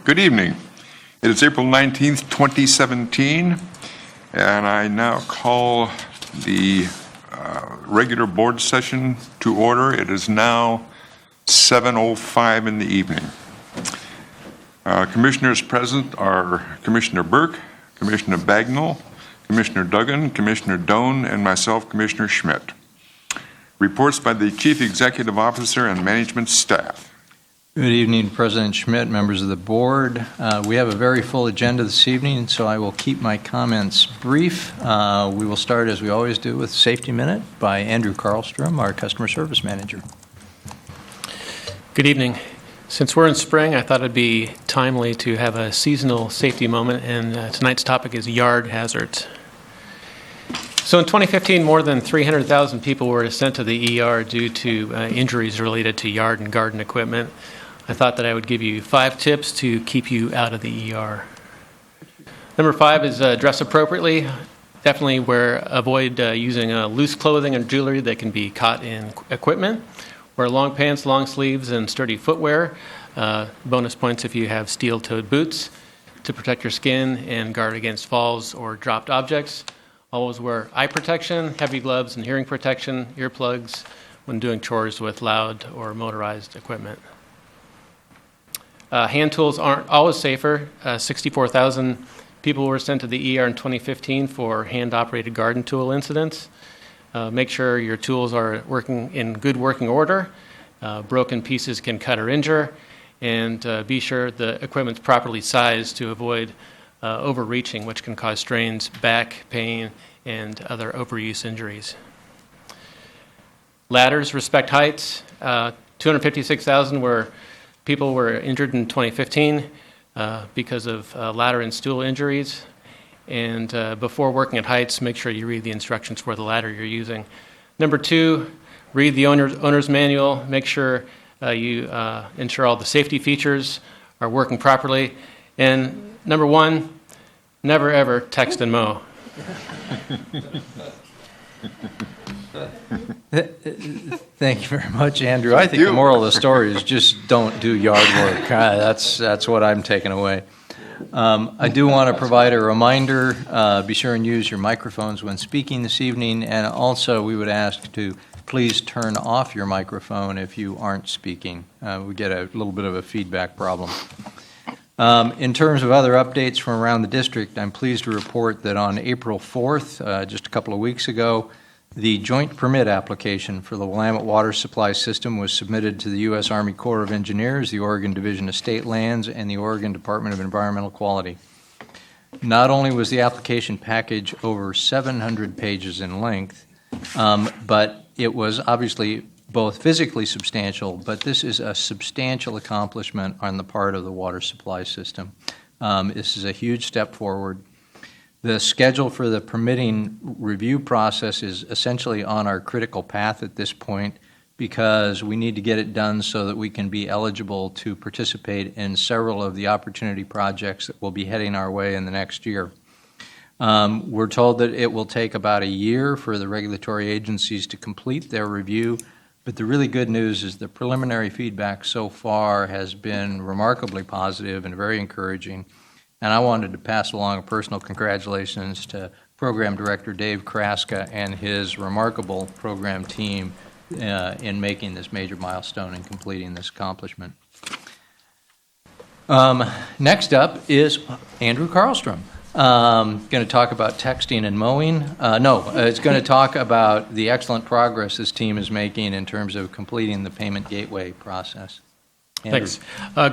Good evening. It is April 19th, 2017, and I now call the regular board session to order. It is now 7:05 in the evening. Commissioners present are Commissioner Burke, Commissioner Bagnall, Commissioner Duggan, Commissioner Doan, and myself, Commissioner Schmidt. Reports by the Chief Executive Officer and management staff. Good evening, President Schmidt, members of the board. We have a very full agenda this evening, so I will keep my comments brief. We will start, as we always do, with Safety Minute by Andrew Karlstrom, our Customer Service Manager. Good evening. Since we're in spring, I thought it'd be timely to have a seasonal safety moment, and tonight's topic is yard hazards. So in 2015, more than 300,000 people were sent to the ER due to injuries related to yard and garden equipment. I thought that I would give you 5 tips to keep you out of the ER. Number 5 is dress appropriately. Definitely avoid using loose clothing and jewelry that can be caught in equipment. Wear long pants, long sleeves, and sturdy footwear. Bonus points if you have steel-toed boots to protect your skin and guard against falls or dropped objects. Always wear eye protection, heavy gloves, and hearing protection, earplugs when doing chores with loud or motorized equipment. Hand tools aren't always safer. 64,000 people were sent to the ER in 2015 for hand-operated garden tool incidents. Make sure your tools are working in good working order. Broken pieces can cut or injure. And be sure the equipment's properly sized to avoid overreaching, which can cause strains, back pain, and other overuse injuries. Ladders, respect heights. 256,000 people were injured in 2015 because of ladder and stool injuries. And before working at heights, make sure you read the instructions for the ladder you're using. Number 2, read the owner's manual. Make sure you ensure all the safety features are working properly. And number 1, never ever text and mow. Thank you very much, Andrew. I think the moral of the story is just don't do yard work. That's what I'm taking away. I do want to provide a reminder, be sure and use your microphones when speaking this evening, and also we would ask to please turn off your microphone if you aren't speaking. We get a little bit of a feedback problem. In terms of other updates from around the district, I'm pleased to report that on April 4th, just a couple of weeks ago, the joint permit application for the Willamette Water Supply System was submitted to the U.S. Army Corps of Engineers, the Oregon Division of State Lands, and the Oregon Department of Environmental Quality. Not only was the application package over 700 pages in length, but it was obviously both physically substantial, but this is a substantial accomplishment on the part of the water supply system. This is a huge step forward. The schedule for the permitting review process is essentially on our critical path at this point because we need to get it done so that we can be eligible to participate in several of the opportunity projects that will be heading our way in the next year. We're told that it will take about a year for the regulatory agencies to complete their review, but the really good news is the preliminary feedback so far has been remarkably positive and very encouraging. And I wanted to pass along a personal congratulations to Program Director Dave Kraska and his remarkable program team in making this major milestone and completing this accomplishment. Next up is Andrew Karlstrom. Going to talk about texting and mowing. It's going to talk about the excellent progress this team is making in terms of completing the payment gateway process. Andrew. Thanks.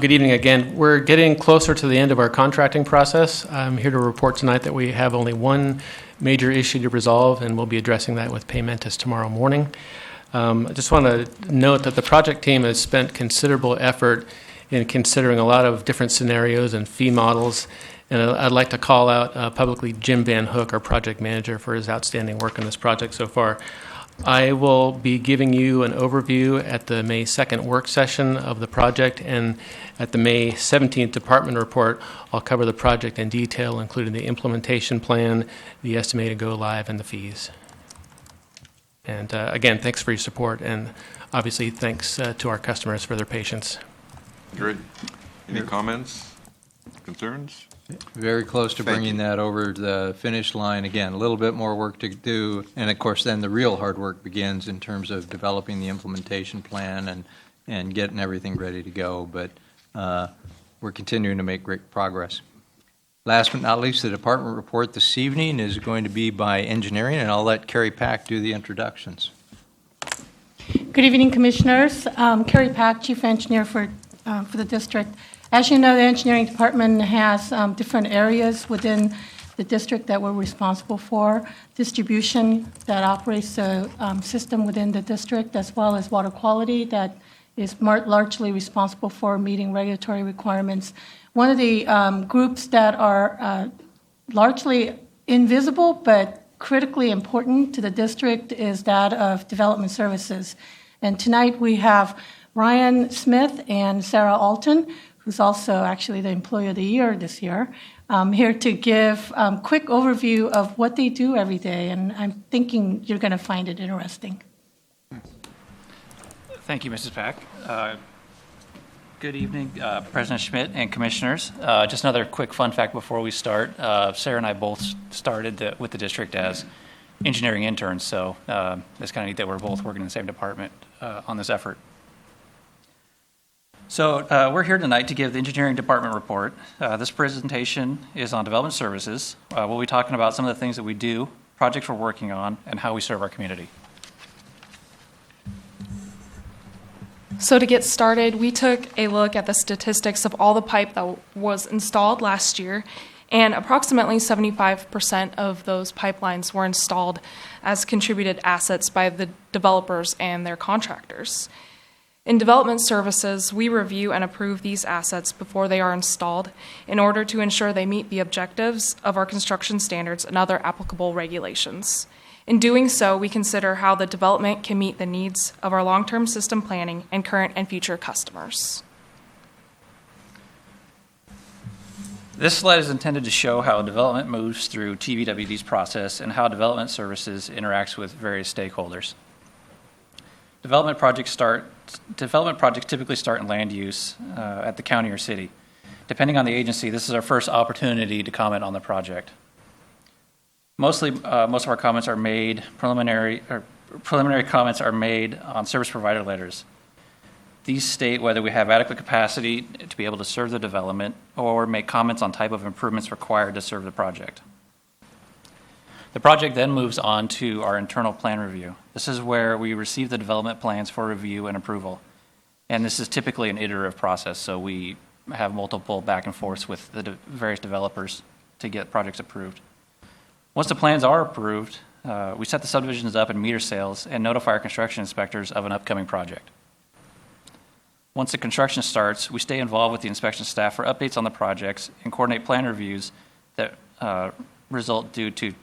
Good evening again. We're getting closer to the end of our contracting process. I'm here to report tonight that we have only one major issue to resolve, and we'll be addressing that with Paymentus tomorrow morning. I just want to note that the project team has spent considerable effort in considering a lot of different scenarios and fee models, and I'd like to call out publicly Jim Van Hook, our project manager, for his outstanding work on this project so far. I will be giving you an overview at the May 2nd work session of the project, and at the May 17th department report, I'll cover the project in detail, including the implementation plan, the estimated go live, and the fees. And again, thanks for your support, and obviously thanks to our customers for their patience. Great. Any comments? concerns? Very close to Thank bringing you. that over the finish line. Again, a little bit more work to do, and of course, then the real hard work begins in terms of developing the implementation plan and getting everything ready to go. But we're continuing to make great progress. Last but not least, the department report this evening is going to be by engineering, and I'll let Carrie Pack do the introductions. Good evening, Commissioners. Carrie Pack, Chief Engineer for the district. As you know, the engineering department has different areas within the district that we're responsible for. Distribution that operates the system within the district, as well as water quality that is largely responsible for meeting regulatory requirements. One of the groups that are largely invisible but critically important to the district is that of development services. And tonight we have Ryan Smith and Sarah Alton, who's also actually the Employee of the Year this year, here to give a quick overview of what they do every day. And I'm thinking you're going to find it interesting. Thank you, Mrs. Pack. Good evening, President Schmidt and Commissioners. Just another quick fun fact before we start. Sarah and I both started with the district as engineering interns, so it's kind of neat that we're both working in the same department on this effort. So we're here tonight to give the engineering department report. This presentation is on development services. We'll be talking about some of the things that we do, projects we're working on, and how we serve our community. So to get started, we took a look at the statistics of all the pipe that was installed last year, and approximately 75% of those pipelines were installed as contributed assets by the developers and their contractors. In development services, we review and approve these assets before they are installed in order to ensure they meet the objectives of our construction standards and other applicable regulations. In doing so, we consider how the development can meet the needs of our long-term system planning and current and future customers. This slide is intended to show how development moves through TVWD's process and how development services interacts with various stakeholders. Development projects typically start in land use at the county or city. Depending on the agency, this is our first opportunity to comment on the project. Most of our comments are made, preliminary comments are made on service provider letters. These state whether we have adequate capacity to be able to serve the development or make comments on type of improvements required to serve the project. The project then moves on to our internal plan review. This is where we receive the development plans for review and approval. And this is typically an iterative process, so we have multiple back and forths with the various developers to get projects approved. Once the plans are approved, we set the subdivisions up in meter sales and notify our construction inspectors of an upcoming project. Once the construction starts, we stay involved with the inspection staff for updates on the projects and coordinate plan revisions that result due to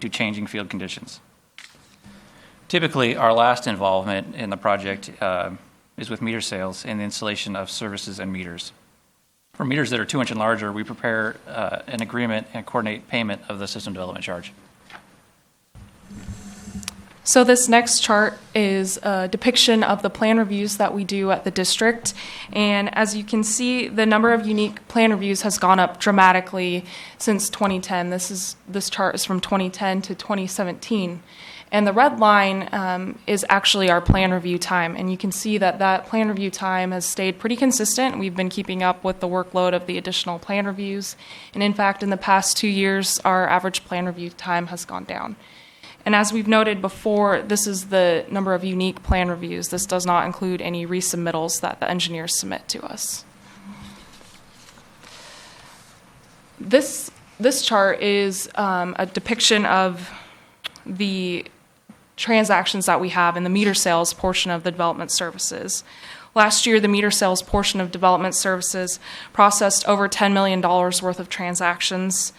changing field conditions. Typically, our last involvement in the project is with meter sales and the installation of services and meters. For meters that are 2 inch and larger, we prepare an agreement and coordinate payment of the system development charge. So this next chart is a depiction of the plan reviews that we do at the district. And as you can see, the number of unique plan reviews has gone up dramatically since 2010. This chart is from 2010 to 2017. And the red line is actually our plan review time. And you can see that plan review time has stayed pretty consistent. We've been keeping up with the workload of the additional plan reviews. And in fact, in the past 2 years, our average plan review time has gone down. And as we've noted before, this is the number of unique plan reviews. This does not include any resubmittals that the engineers submit to us. This chart is a depiction of the transactions that we have in the meter sales portion of the development services. Last year, the meter sales portion of development services processed over $10 million worth of transactions.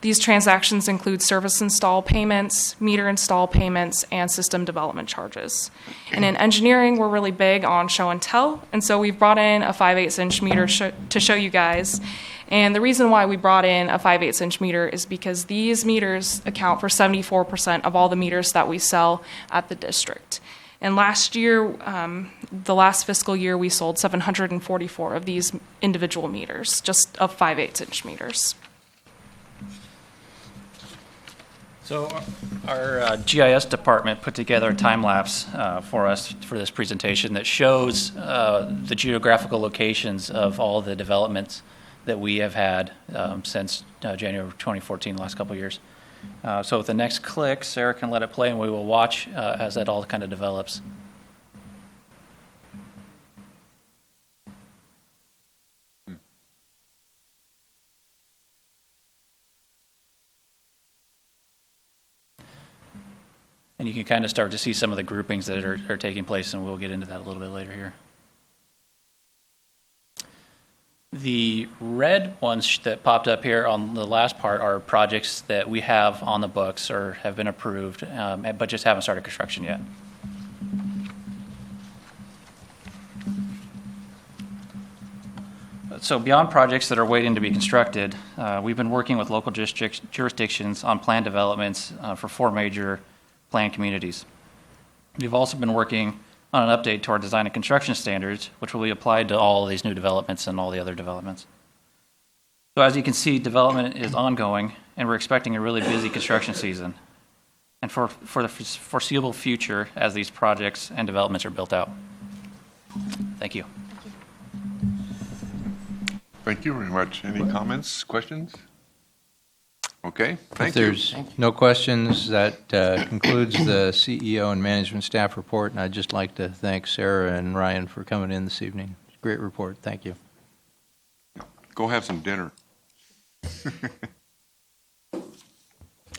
These transactions include service install payments, meter install payments, and system development charges. And in engineering, we're really big on show and tell, and so we've brought in a 5/8 inch meter to show you guys. And the reason why we brought in a 5/8 inch meter is because these meters account for 74% of all the meters that we sell at the district. And last year, the last fiscal year, we sold 744 of these individual meters, just of 5/8" meters. So our GIS department put together a time lapse for us for this presentation that shows the geographical locations of all the developments that we have had since January of 2014, the last couple of years. So with the next click, Sarah can let it play, and we will watch as that all kind of develops. And you can kind of start to see some of the groupings that are taking place, and we'll get into that a little bit later here. The red ones that popped up here on the last part are projects that we have on the books or have been approved, but just haven't started construction yet. So beyond projects that are waiting to be constructed, we've been working with local jurisdictions on plan developments for 4 major planned communities. We've also been working on an update to our design and construction standards, which will be applied to all of these new developments and all the other developments. So as you can see, development is ongoing, and we're expecting a really busy construction season, and for the foreseeable future as these projects and developments are built out. Thank you. Thank you very much. Any comments, questions? Okay, thank If you. there's no questions, that concludes the CEO and management staff report, and I'd just like to thank Sarah and Ryan for coming in this evening. Great report. Thank you. Go have some dinner.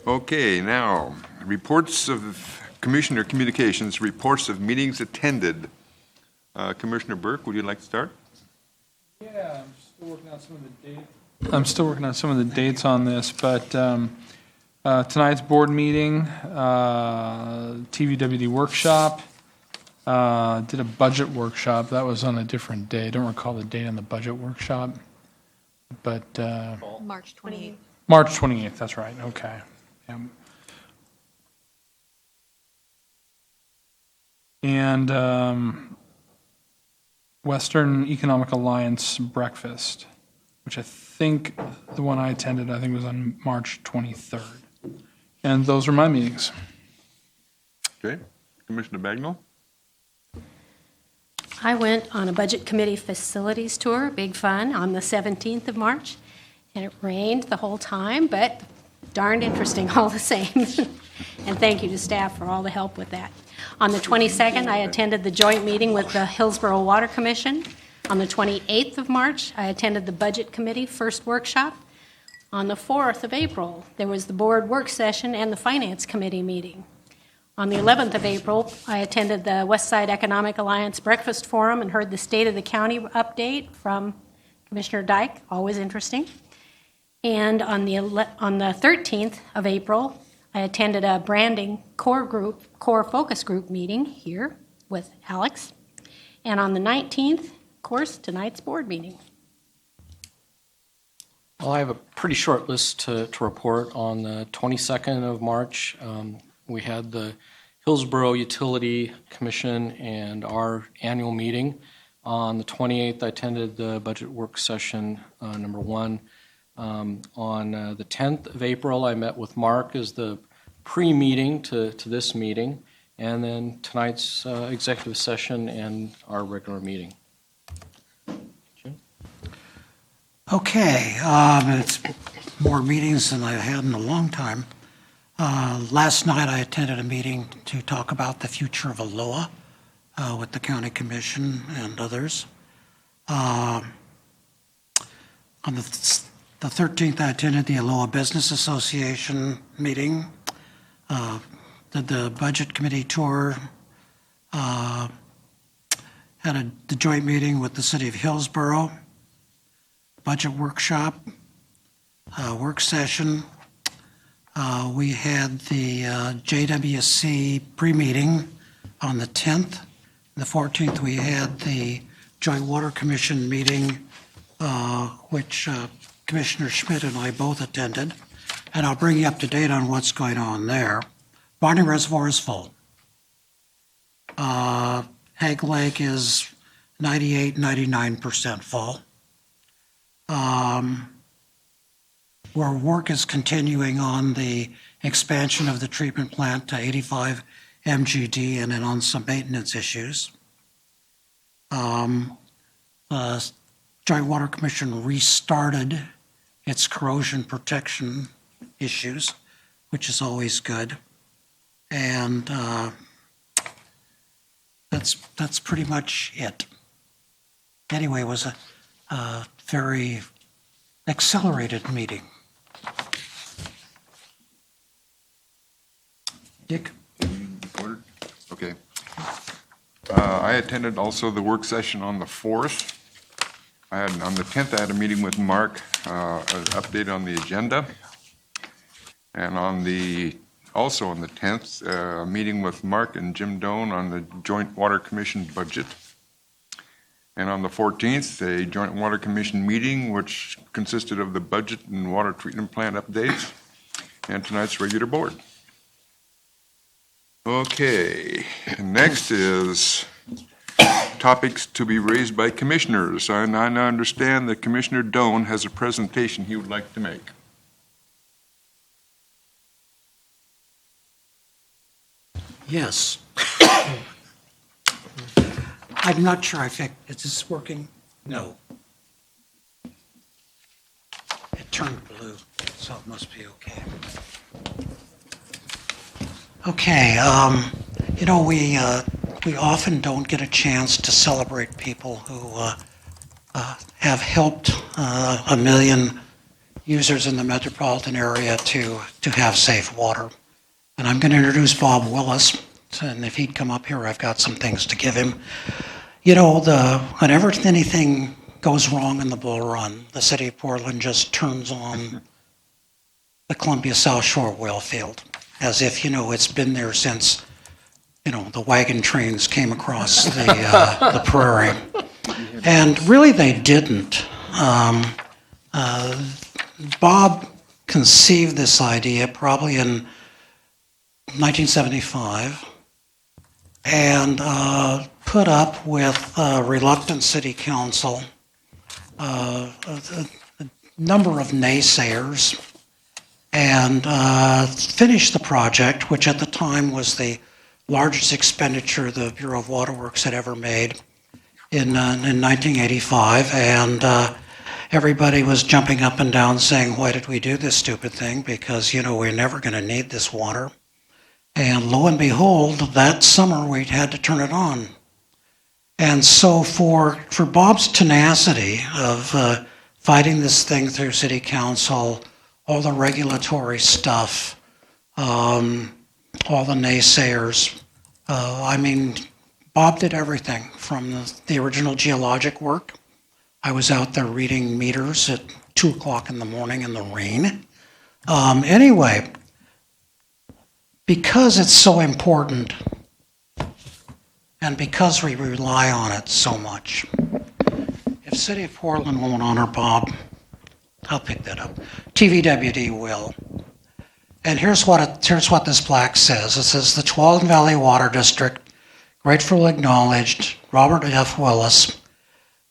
Okay, now, reports of Commissioner Communications, reports of meetings attended. Commissioner Burke, would you like to start? Yeah, I'm still working on some of the dates. I'm still working on some of the dates on this, but tonight's board meeting, TVWD workshop, did a budget workshop. That was on a different day. I don't recall the date on the budget workshop, but March 28th. March 28th, that's right, okay. Yeah. And Western Economic Alliance breakfast, which I think the one I attended, I think was on March 23rd. And those are my meetings. Okay, Commissioner Bagnall? I went on a budget committee facilities tour, big fun, on the 17th of March. And it rained the whole time, but darned interesting all the same. And thank you to staff for all the help with that. On the 22nd, I attended the joint meeting with the Hillsborough Water Commission. On the 28th of March, I attended the Budget Committee first workshop. On the 4th of April, there was the board work session and the Finance Committee meeting. On the 11th of April, I attended the West Side Economic Alliance Breakfast Forum and heard the State of the County update from Commissioner Dyke, always interesting. And on the 13th of April, I attended a branding core focus group meeting here with Alex. And on the 19th, of course, tonight's board meeting. Well, I have a pretty short list to report. On the 22nd of March, we had the Hillsborough Utility Commission and our annual meeting. On the 28th, I attended the budget work session number 1. On the 10th of April, I met with Mark as the pre-meeting to this meeting, and then tonight's executive session and our regular meeting. Okay, it's more meetings than I've had in a long time. Last night I attended a meeting to talk about the future of ALOA with the County Commission and others. On the 13th, I attended the ALOA Business Association meeting, did the Budget Committee tour, had the joint meeting with the City of Hillsborough, budget workshop, work session. We had the JWC pre-meeting on the 10th. The 14th, we had the Joint Water Commission meeting, which Commissioner Schmidt and I both attended. And I'll bring you up to date on what's going on there. Barney Reservoir is full. Hague Lake is 98, 99% full. Where work is continuing on the expansion of the treatment plant to 85 MGD and then on some maintenance issues. The Joint Water Commission restarted its corrosion protection issues, which is always good. And that's pretty much it. Anyway, it was a very accelerated meeting. Dick? Ordered? Okay. I attended also the work session on the 4th. On the 10th, I had a meeting with Mark, an update on the agenda. And also on the 10th, a meeting with Mark and Jim Doan on the Joint Water Commission budget. And on the 14th, a Joint Water Commission meeting, which consisted of the budget and water treatment plant updates, and tonight's regular board. Okay, next is topics to be raised by commissioners. And I now understand that Commissioner Doan has a presentation he would like to make. Yes. I'm not sure is this working? No. It turned blue, so it must be okay. Okay, we often don't get a chance to celebrate people who have helped 1 million users in the metropolitan area to have safe water. And I'm going to introduce Bob Willis, and if he'd come up here, I've got some things to give him. Whenever anything goes wrong in the Bull Run, the city of Portland just turns on the Columbia South Shore well field, as if, it's been there since, the wagon trains came across the prairie. And really, they didn't. Bob conceived this idea probably in 1975 and put up with reluctant city council, a number of naysayers, and finished the project, which at the time was the largest expenditure the Bureau of Water Works had ever made in 1985. And everybody was jumping up and down saying, why did we do this stupid thing? Because, we're never going to need this water. And lo and behold, that summer we had to turn it on. And so for Bob's tenacity of fighting this thing through city council, all the regulatory stuff, all the naysayers, Bob did everything from the original geologic work. I was out there reading meters at 2 o'clock in the morning in the rain. Anyway, because it's so important and because we rely on it so much, if City of Portland won't honor Bob, I'll pick that up. TVWD will. And here's what this plaque says. It says, the Tualatin Valley Water District gratefully acknowledged Robert F. Willis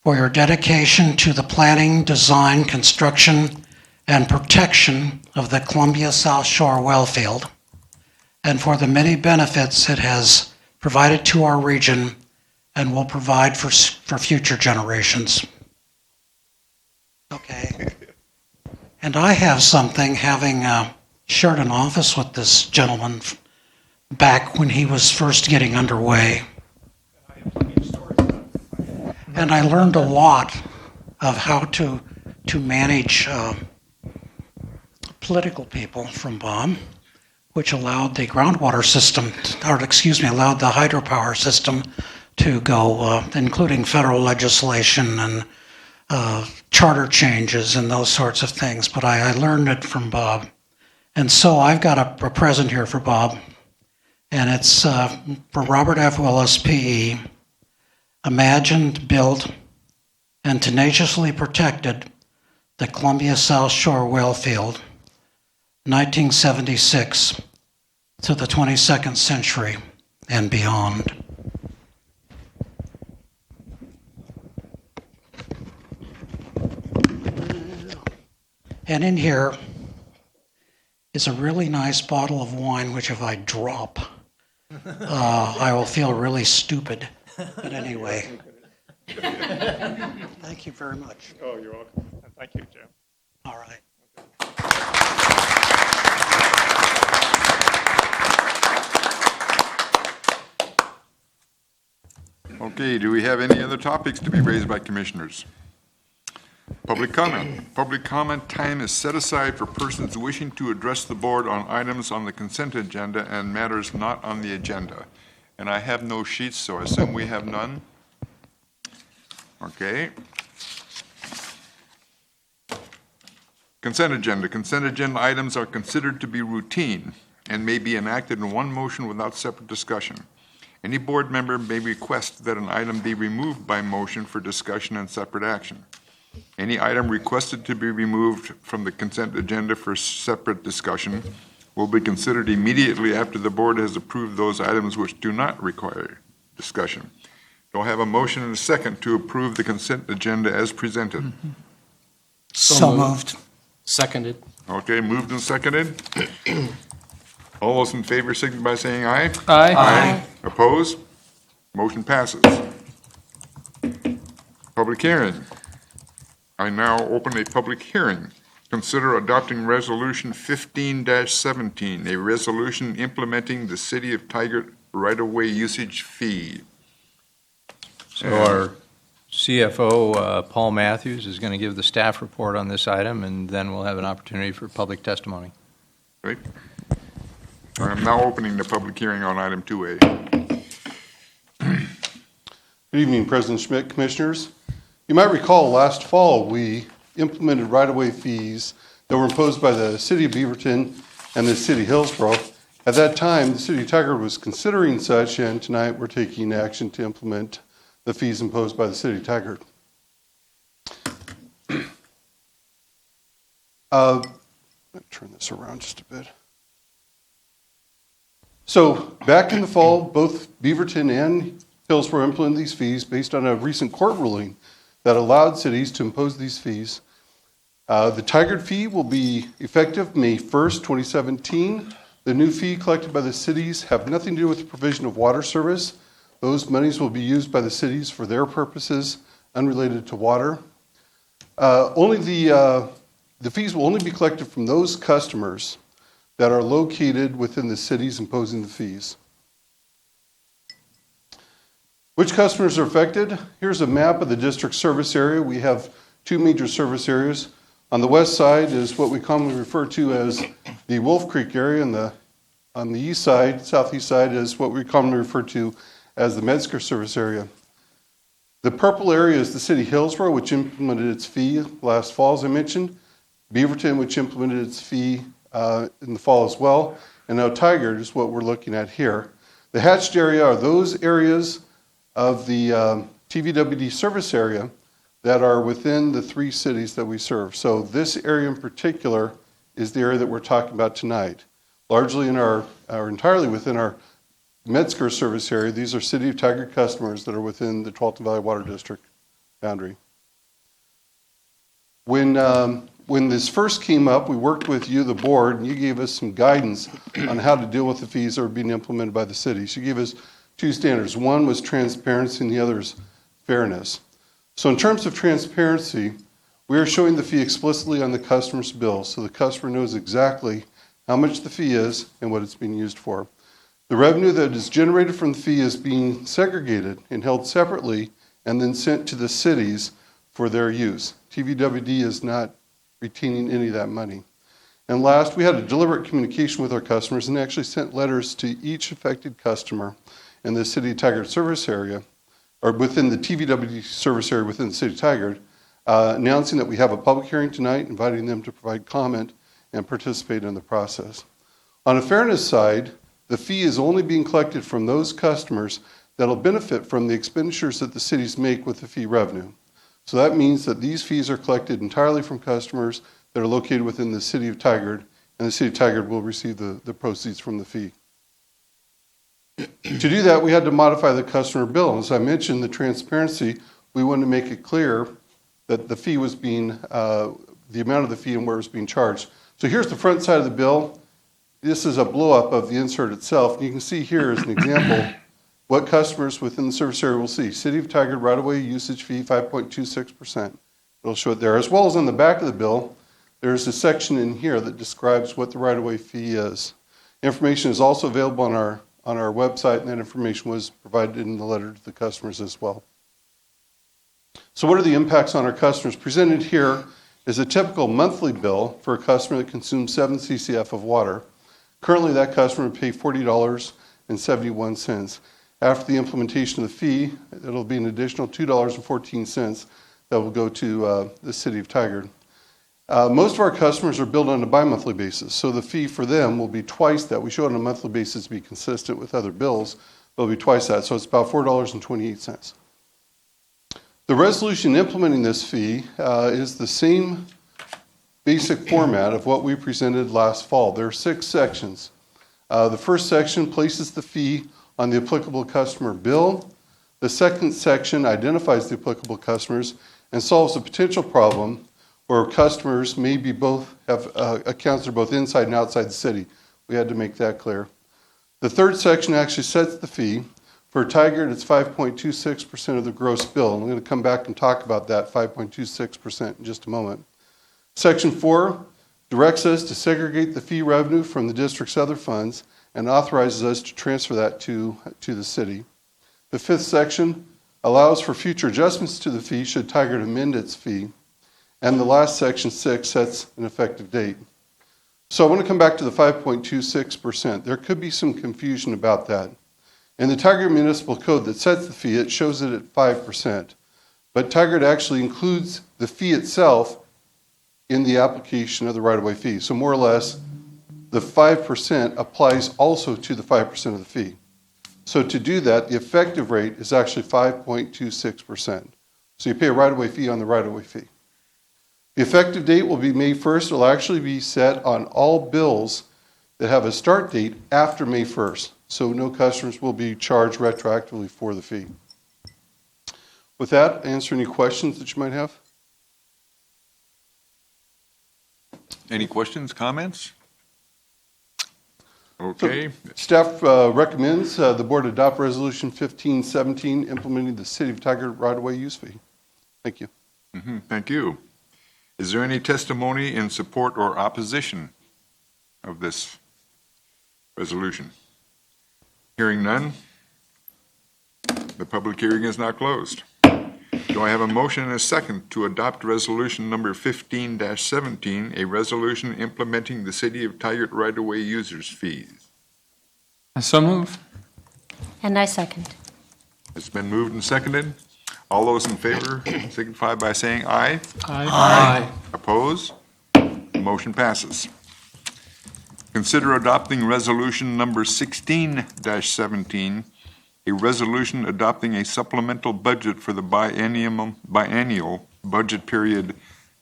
for your dedication to the planning, design, construction, and protection of the Columbia South Shore well field, and for the many benefits it has provided to our region and will provide for future generations. Okay. And I have something, having shared an office with this gentleman back when he was first getting underway. And I learned a lot of how to manage political people from Bob, which allowed the groundwater system, allowed the hydropower system to go, including federal legislation and charter changes and those sorts of things. But I learned it from Bob. And so I've got a present here for Bob, and it's for Robert F. Willis, P.E., imagined, built, and tenaciously protected the Columbia South Shore well field, 1976 to the 22nd century and beyond. And in here is a really nice bottle of wine, which if I drop, I will feel really stupid. But anyway. Thank you very much. Oh, you're welcome. Thank you, Jim. All right. Okay, do we have any other topics to be raised by commissioners? Public comment. Public comment time is set aside for persons wishing to address the board on items on the consent agenda and matters not on the agenda. And I have no sheets, so I assume we have none. Okay. Consent agenda. Consent agenda items are considered to be routine and may be enacted in one motion without separate discussion. Any board member may request that an item be removed by motion for discussion and separate action. Any item requested to be removed from the consent agenda for separate discussion will be considered immediately after the board has approved those items which do not require discussion. Do I have a motion and a second to approve the consent agenda as presented? So moved. Seconded. Okay, moved and seconded. All those in favor signify by saying aye. Aye. Opposed? Motion passes. Public hearing. I now open a public hearing. Consider adopting Resolution 15-17, a resolution implementing the City of Tigard right-of-way usage fee. So our CFO, Paul Matthews, is going to give the staff report on this item, and then we'll have an opportunity for public testimony. Right? I'm now opening the public hearing on item 2A. Good evening, President Schmidt, Commissioners. You might recall last fall we implemented right-of-way fees that were imposed by the City of Beaverton and the City of Hillsborough. At that time, the City of Tigard was considering such, and tonight we're taking action to implement the fees imposed by the City of Tigard. Let me turn this around just a bit. So back in the fall, both Beaverton and Hillsborough implemented these fees based on a recent court ruling that allowed cities to impose these fees. The Tigard fee will be effective May 1st, 2017. The new fee collected by the cities have nothing to do with the provision of water service. Those monies will be used by the cities for their purposes unrelated to water. The fees will only be collected from those customers that are located within the cities imposing the fees. Which customers are affected? Here's a map of the district service area. We have two major service areas. On the west side is what we commonly refer to as the Wolf Creek area, and on the east side, southeast side, is what we commonly refer to as the Metzger service area. The purple area is the City of Hillsborough, which implemented its fee last fall, as I mentioned. Beaverton, which implemented its fee in the fall as well. And now Tigard is what we're looking at here. The hatched area are those areas of the TVWD service area that are within the three cities that we serve. So this area in particular is the area that we're talking about tonight. Largely in or entirely within our Metzger service area, these are City of Tigard customers that are within the Tualatin Valley Water District boundary. When this first came up, we worked with you, the board, and you gave us some guidance on how to deal with the fees that were being implemented by the cities. You gave us two standards. One was transparency and the other is fairness. So in terms of transparency, we are showing the fee explicitly on the customer's bill so the customer knows exactly how much the fee is and what it's being used for. The revenue that is generated from the fee is being segregated and held separately and then sent to the cities for their use. TVWD is not retaining any of that money. And last, we had a deliberate communication with our customers and actually sent letters to each affected customer in the City of Tigard service area, or within the TVWD service area within the City of Tigard, announcing that we have a public hearing tonight, inviting them to provide comment and participate in the process. On a fairness side, the fee is only being collected from those customers that will benefit from the expenditures that the cities make with the fee revenue. So that means that these fees are collected entirely from customers that are located within the City of Tigard, and the City of Tigard will receive the proceeds from the fee. To do that, we had to modify the customer bill. As I mentioned, the transparency, we wanted to make it clear that the fee was being the amount of the fee and where it's being charged. So here's the front side of the bill. This is a blow-up of the insert itself. You can see here as an example what customers within the service area will see. City of Tigard right-of-way usage fee, 5.26%. It'll show it there. As well as on the back of the bill, there's a section in here that describes what the right-of-way fee is. Information is also available on our website, and that information was provided in the letter to the customers as well. So what are the impacts on our customers? Presented here is a typical monthly bill for a customer that consumes 7 CCF of water. Currently, that customer would pay $40.71. After the implementation of the fee, it'll be an additional $2.14 that will go to the City of Tigard. Most of our customers are billed on a bi-monthly basis, so the fee for them will be twice that. We show it on a monthly basis to be consistent with other bills. It'll be twice that, so it's about $4.28. The resolution implementing this fee is the same basic format of what we presented last fall. There are 6 sections. The first section places the fee on the applicable customer bill. The second section identifies the applicable customers and solves a potential problem where customers may be have accounts that are both inside and outside the city. We had to make that clear. The third section actually sets the fee. For Tigard, it's 5.26% of the gross bill. I'm going to come back and talk about that 5.26% in just a moment. Section 4 directs us to segregate the fee revenue from the district's other funds and authorizes us to transfer that to the city. The 5th section allows for future adjustments to the fee should Tigard amend its fee. And the last section, 6, sets an effective date. So I want to come back to the 5.26%. There could be some confusion about that. In the Tigard Municipal Code that sets the fee, it shows it at 5%. But Tigard actually includes the fee itself in the application of the right-of-way fee. So more or less, the 5% applies also to the 5% of the fee. So to do that, the effective rate is actually 5.26%. So you pay a right-of-way fee on the right-of-way fee. The effective date will be May 1st. It will actually be set on all bills that have a start date after May 1st. So no customers will be charged retroactively for the fee. With that, answer any questions that you might have. Any questions, comments? Okay. Staff recommends the board adopt Resolution 1517 implementing the City of Tigard right-of-way use fee. Thank you. Thank you. Is there any testimony in support or opposition of this resolution? Hearing none, the public hearing is now closed. Do I have a motion and a second to adopt resolution number 15-17, a resolution implementing the City of Tigard right-of-way users fees? I so move. And I second. It's been moved and seconded. All those in favor signify by saying aye. Aye. Oppose? The motion passes. Consider adopting resolution number 16-17, a resolution adopting a supplemental budget for the biennial budget period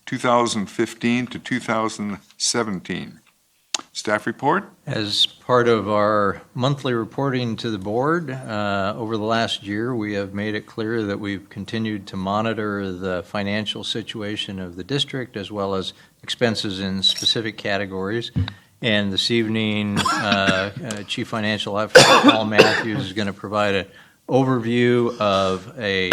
2015 to 2017. Staff report? As part of our monthly reporting to the board, over the last year, we have made it clear that we've continued to monitor the financial situation of the district as well as expenses in specific categories. And this evening, Chief Financial Officer Paul Matthews is going to provide an overview of a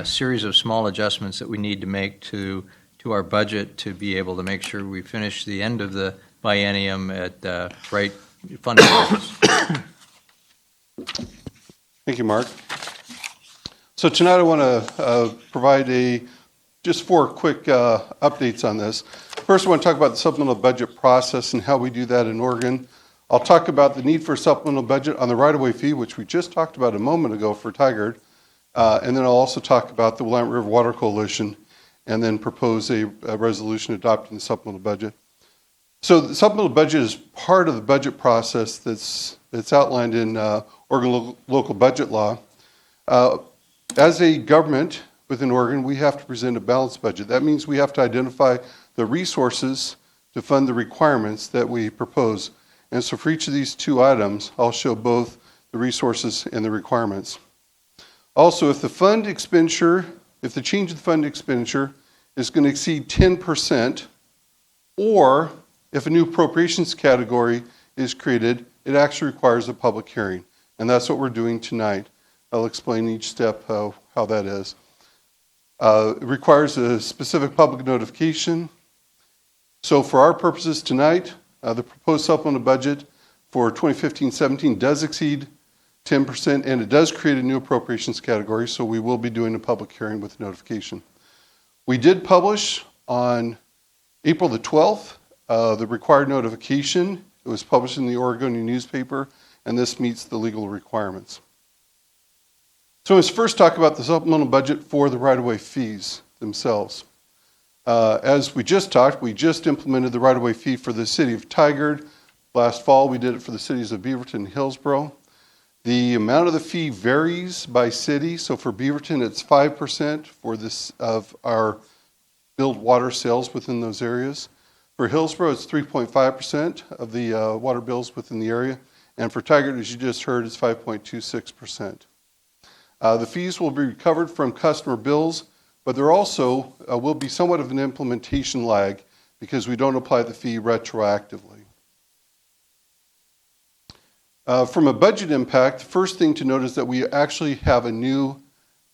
series of small adjustments that we need to make to our budget to be able to make sure we finish the end of the biennium at right funding levels. Thank you, Mark. So tonight I want to provide just 4 quick updates on this. First, I want to talk about the supplemental budget process and how we do that in Oregon. I'll talk about the need for a supplemental budget on the right-of-way fee, which we just talked about a moment ago for Tigard. And then I'll also talk about the Willamette River Water Coalition and then propose a resolution adopting the supplemental budget. So the supplemental budget is part of the budget process that's outlined in Oregon local budget law. As a government within Oregon, we have to present a balanced budget. That means we have to identify the resources to fund the requirements that we propose. And so for each of these 2 items, I'll show both the resources and the requirements. Also, if the change in the fund expenditure is going to exceed 10% or if a new appropriations category is created, it actually requires a public hearing. And that's what we're doing tonight. I'll explain each step how that is. It requires a specific public notification. So for our purposes tonight, the proposed supplemental budget for 2015-17 does exceed 10%, and it does create a new appropriations category, so we will be doing a public hearing with notification. We did publish on April the 12th the required notification. It was published in the Oregonian newspaper, and this meets the legal requirements. So let's first talk about the supplemental budget for the right-of-way fees themselves. As we just talked, we just implemented the right-of-way fee for the city of Tigard. Last fall, we did it for the cities of Beaverton and Hillsborough. The amount of the fee varies by city. So for Beaverton, it's 5% for this of our billed water sales within those areas. For Hillsborough, it's 3.5% of the water bills within the area. And for Tigard, as you just heard, it's 5.26%. The fees will be recovered from customer bills, but there also will be somewhat of an implementation lag because we don't apply the fee retroactively. From a budget impact, the first thing to note is that we actually have a new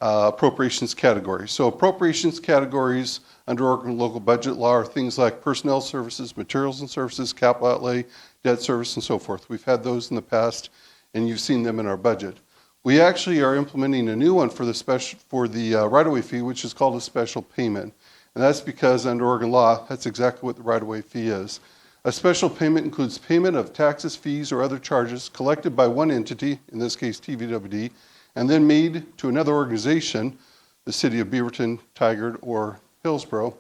appropriations category. So appropriations categories under Oregon local budget law are things like personnel services, materials and services, capital outlay, debt service, and so forth. We've had those in the past, and you've seen them in our budget. We actually are implementing a new one for the right-of-way fee, which is called a special payment. And that's because under Oregon law, that's exactly what the right-of-way fee is. A special payment includes payment of taxes, fees, or other charges collected by one entity, in this case TVWD, and then made to another organization, the city of Beaverton, Tigard, or Hillsborough,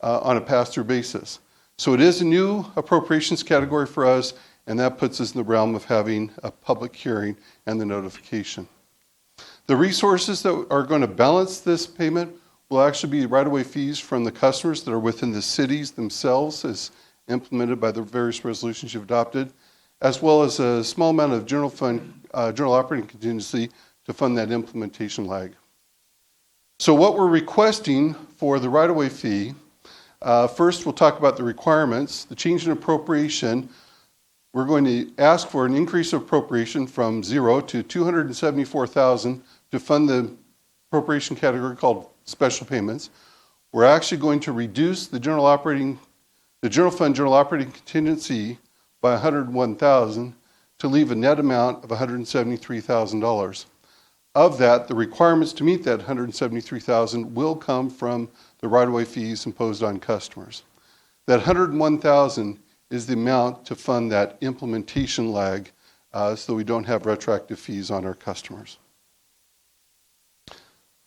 on a pass-through basis. So it is a new appropriations category for us, and that puts us in the realm of having a public hearing and the notification. The resources that are going to balance this payment will actually be right-of-way fees from the customers that are within the cities themselves, as implemented by the various resolutions you've adopted, as well as a small amount of general operating contingency to fund that implementation lag. So what we're requesting for the right-of-way fee, first we'll talk about the requirements. The change in appropriation, we're going to ask for an increase of appropriation from $0 to $274,000 to fund the appropriation category called special payments. We're actually going to reduce the general fund general operating contingency by $101,000 to leave a net amount of $173,000. Of that, the requirements to meet that $173,000 will come from the right-of-way fees imposed on customers. That $101,000 is the amount to fund that implementation lag so we don't have retroactive fees on our customers.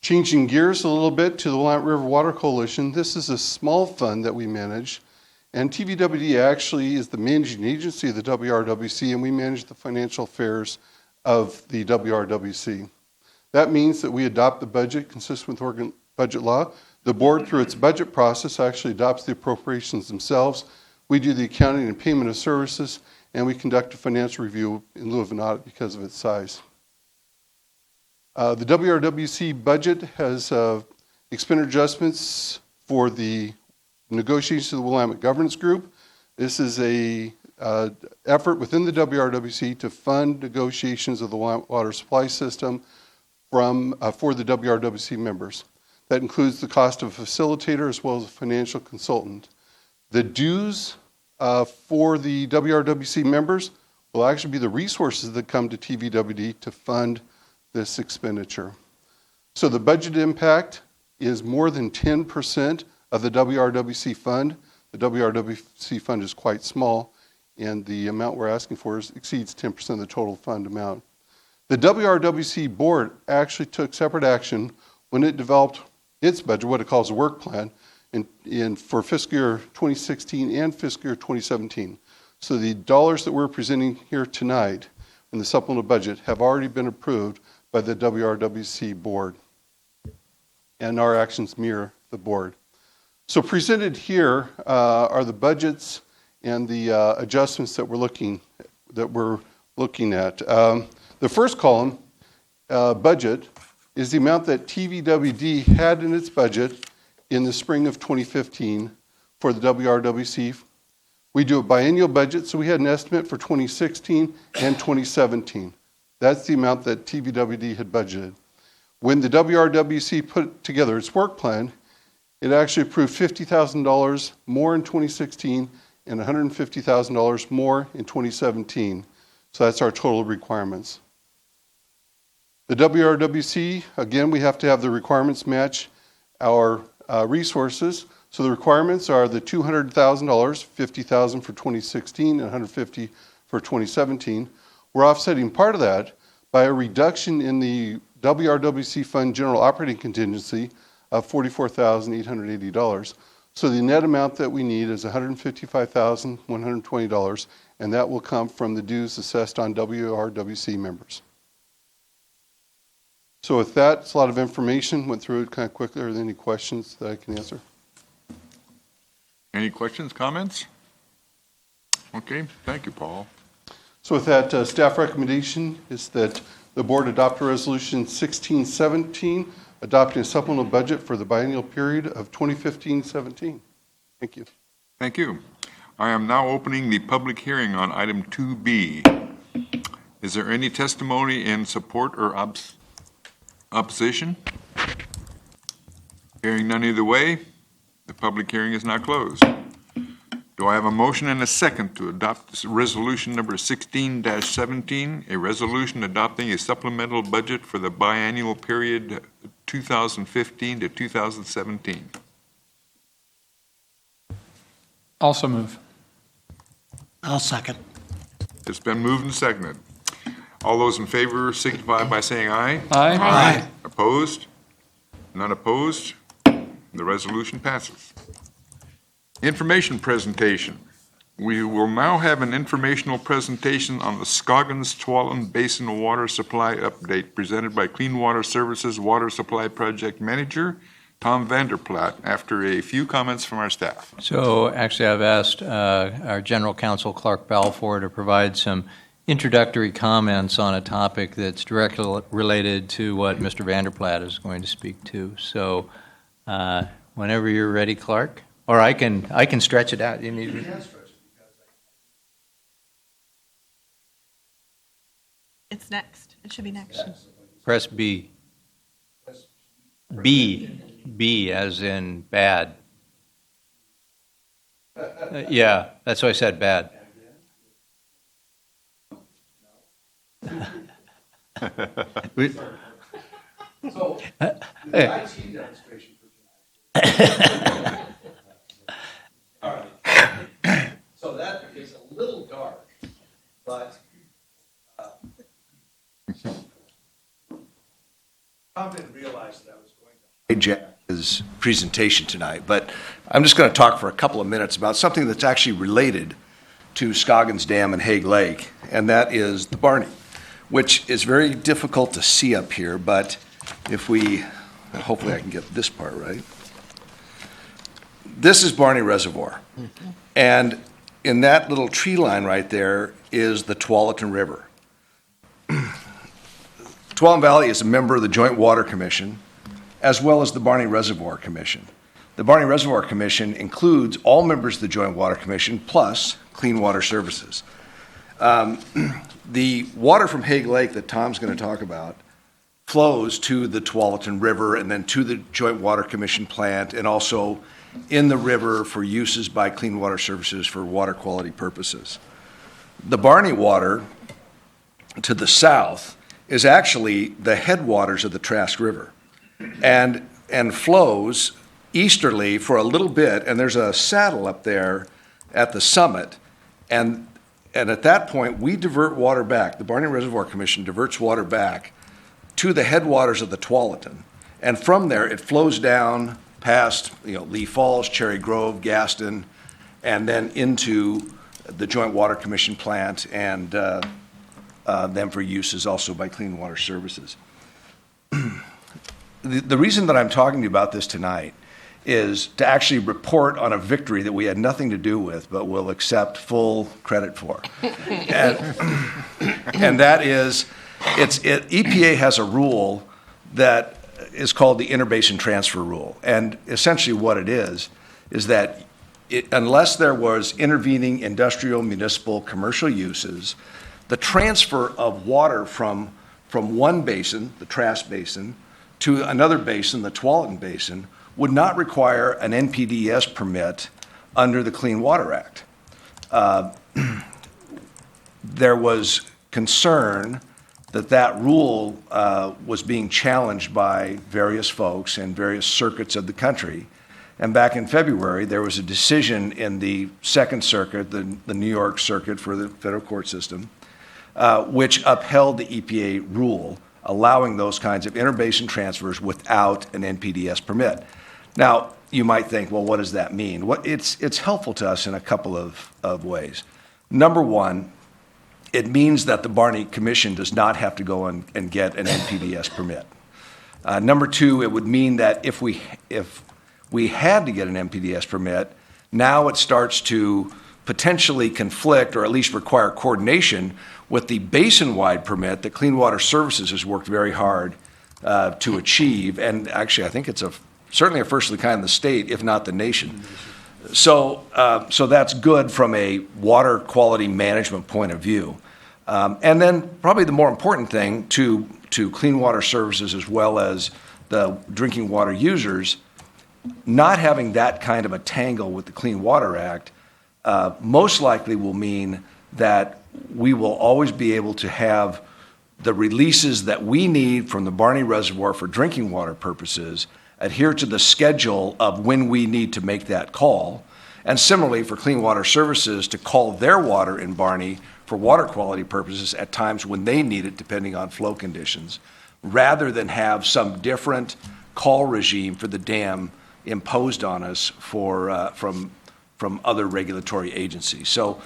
Changing gears a little bit to the Willamette River Water Coalition, this is a small fund that we manage, and TVWD actually is the managing agency of the WRWC, and we manage the financial affairs of the WRWC. That means that we adopt the budget consistent with Oregon budget law. The board, through its budget process, actually adopts the appropriations themselves. We do the accounting and payment of services, and we conduct a financial review in lieu of an audit because of its size. The WRWC budget has expenditure adjustments for the negotiations of the Willamette Governance Group. This is a effort within the WRWC to fund negotiations of the Willamette water supply system for the WRWC members. That includes the cost of a facilitator as well as a financial consultant. The dues for the WRWC members will actually be the resources that come to TVWD to fund this expenditure. So the budget impact is more than 10% of the WRWC fund. The WRWC fund is quite small, and the amount we're asking for exceeds 10% of the total fund amount. The WRWC board actually took separate action when it developed its budget, what it calls a work plan, for fiscal year 2016 and fiscal year 2017. So the dollars that we're presenting here tonight in the supplemental budget have already been approved by the WRWC board, and our actions mirror the board. So presented here are the budgets and the adjustments that we're looking at. The first column, budget, is the amount that TVWD had in its budget in the spring of 2015 for the WRWC We do a biennial budget, so we had an estimate for 2016 and 2017. That's the amount that TVWD had budgeted. When the WRWC put together its work plan, it actually approved $50,000 more in 2016 and $150,000 more in 2017. So that's our total requirements. The WRWC, again, we have to have the requirements match our resources. So the requirements are the $200,000, $50,000 for 2016 and $150,000 for 2017. We're offsetting part of that by a reduction in the WRWC fund general operating contingency of $44,880. So the net amount that we need is $155,120, and that will come from the dues assessed on WRWC members. So with that, it's a lot of information. Went through it kind of quickly. Are there any questions that I can answer? Any questions, comments? Okay, thank you, Paul. So with that, staff recommendation is that the board adopt a resolution 1617, adopting a supplemental budget for the biennial period of 2015-17. Thank you. Thank you. I am now opening the public hearing on item 2B. Is there any testimony in support or opposition? Hearing none either way, the public hearing is now closed. Do I have a motion and a second to adopt resolution number 16-17, a resolution adopting a supplemental budget for the biannual period 2015 to 2017? Also move. I'll second. It's been moved and seconded. All those in favor signify by saying aye. Aye. Aye. Opposed? None opposed? The resolution passes. Information presentation. We will now have an informational presentation on the Scoggins-Tualatin Basin Water Supply Update presented by Clean Water Services Water Supply Project Manager, Tom Vanderplaat, after a few comments from our staff. So actually, I've asked our General Counsel, Clark Balfour, to provide some introductory comments on a topic that's directly related to what Mr. Vanderplaat is going to speak to. So whenever you're ready, Clark, or I can stretch it out. You need me? It's next. It should be next. Press B. B as in bad. Yeah, that's why I said bad. So, the IT demonstration for tonight. All right. So that is a little dark, but Tom didn't realize that I was going to hijack his presentation tonight, but I'm just going to talk for a couple of minutes about something that's actually related to Scoggins Dam and Hague Lake, and that is the Barney, which is very difficult to see up here, but if we, hopefully I can get this part right. This is Barney Reservoir, and in that little tree line right there is the Tualatin River. Tualatin Valley is a member of the Joint Water Commission, as well as the Barney Reservoir Commission. The Barney Reservoir Commission includes all members of the Joint Water Commission, plus Clean Water Services. The water from Hague Lake that Tom's going to talk about flows to the Tualatin River and then to the Joint Water Commission plant, and also in the river for uses by Clean Water Services for water quality purposes. The Barney water to the south is actually the headwaters of the Trask River and flows easterly for a little bit, and there's a saddle up there at the summit, and at that point we divert water back. The Barney Reservoir Commission diverts water back to the headwaters of the Tualatin, and from there it flows down past Lee Falls, Cherry Grove, Gaston, and then into the Joint Water Commission plant, and then for uses also by Clean Water Services. The reason that I'm talking to you about this tonight is to actually report on a victory that we had nothing to do with, but will accept full credit for. And that is, EPA has a rule that is called the Interbasin Transfer Rule. And essentially what it is that unless there was intervening industrial, municipal, commercial uses, the transfer of water from one basin, the Trask Basin, to another basin, the Tualatin Basin, would not require an NPDES permit under the Clean Water Act. There was concern that rule was being challenged by various folks in various circuits of the country. And back in February, there was a decision in the Second Circuit, the New York Circuit for the federal court system, which upheld the EPA rule allowing those kinds of interbasin transfers without an NPDES permit. Now, you might think, well, what does that mean? It's helpful to us in a couple of ways. Number one, it means that the Barney Commission does not have to go and get an NPDES permit. Number two, it would mean that if we had to get an NPDES permit, now it starts to potentially conflict or at least require coordination with the basin-wide permit that Clean Water Services has worked very hard to achieve. And actually, I think it's certainly a first of the kind in the state, if not the nation. So that's good from a water quality management point of view. And then probably the more important thing to Clean Water Services as well as the drinking water users, not having that kind of a tangle with the Clean Water Act most likely will mean that we will always be able to have the releases that we need from the Barney Reservoir for drinking water purposes adhere to the schedule of when we need to make that call. And similarly for Clean Water Services to call their water in Barney for water quality purposes at times when they need it, depending on flow conditions, rather than have some different call regime for the dam imposed on us from other regulatory agencies. So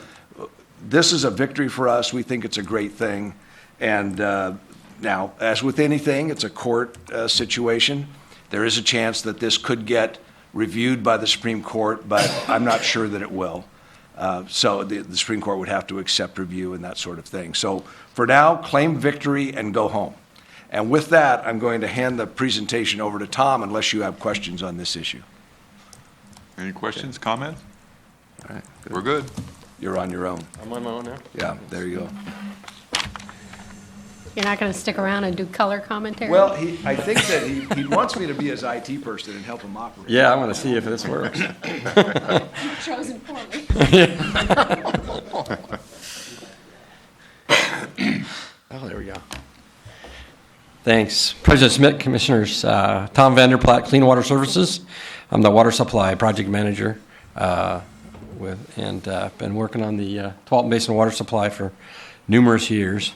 this is a victory for us. We think it's a great thing. And now, as with anything, it's a court situation. There is a chance that this could get reviewed by the Supreme Court, but I'm not sure that it will. So the Supreme Court would have to accept review and that sort of thing. So for now, claim victory and go home. And with that, I'm going to hand the presentation over to Tom unless you have questions on this issue. Any questions, comments? All right, good. We're good. You're on your own. I'm on my own now. Yeah, there you go. You're not going to stick around and do color commentary? Well, I think that he wants me to be his IT person and help him operate. Yeah, I want to see if this works. Chosen poorly. Oh, there we go. Thanks. President Smith, Commissioners, Tom Vanderplaat, Clean Water Services. I'm the Water Supply Project Manager and been working on the Tualatin Basin water supply for numerous years.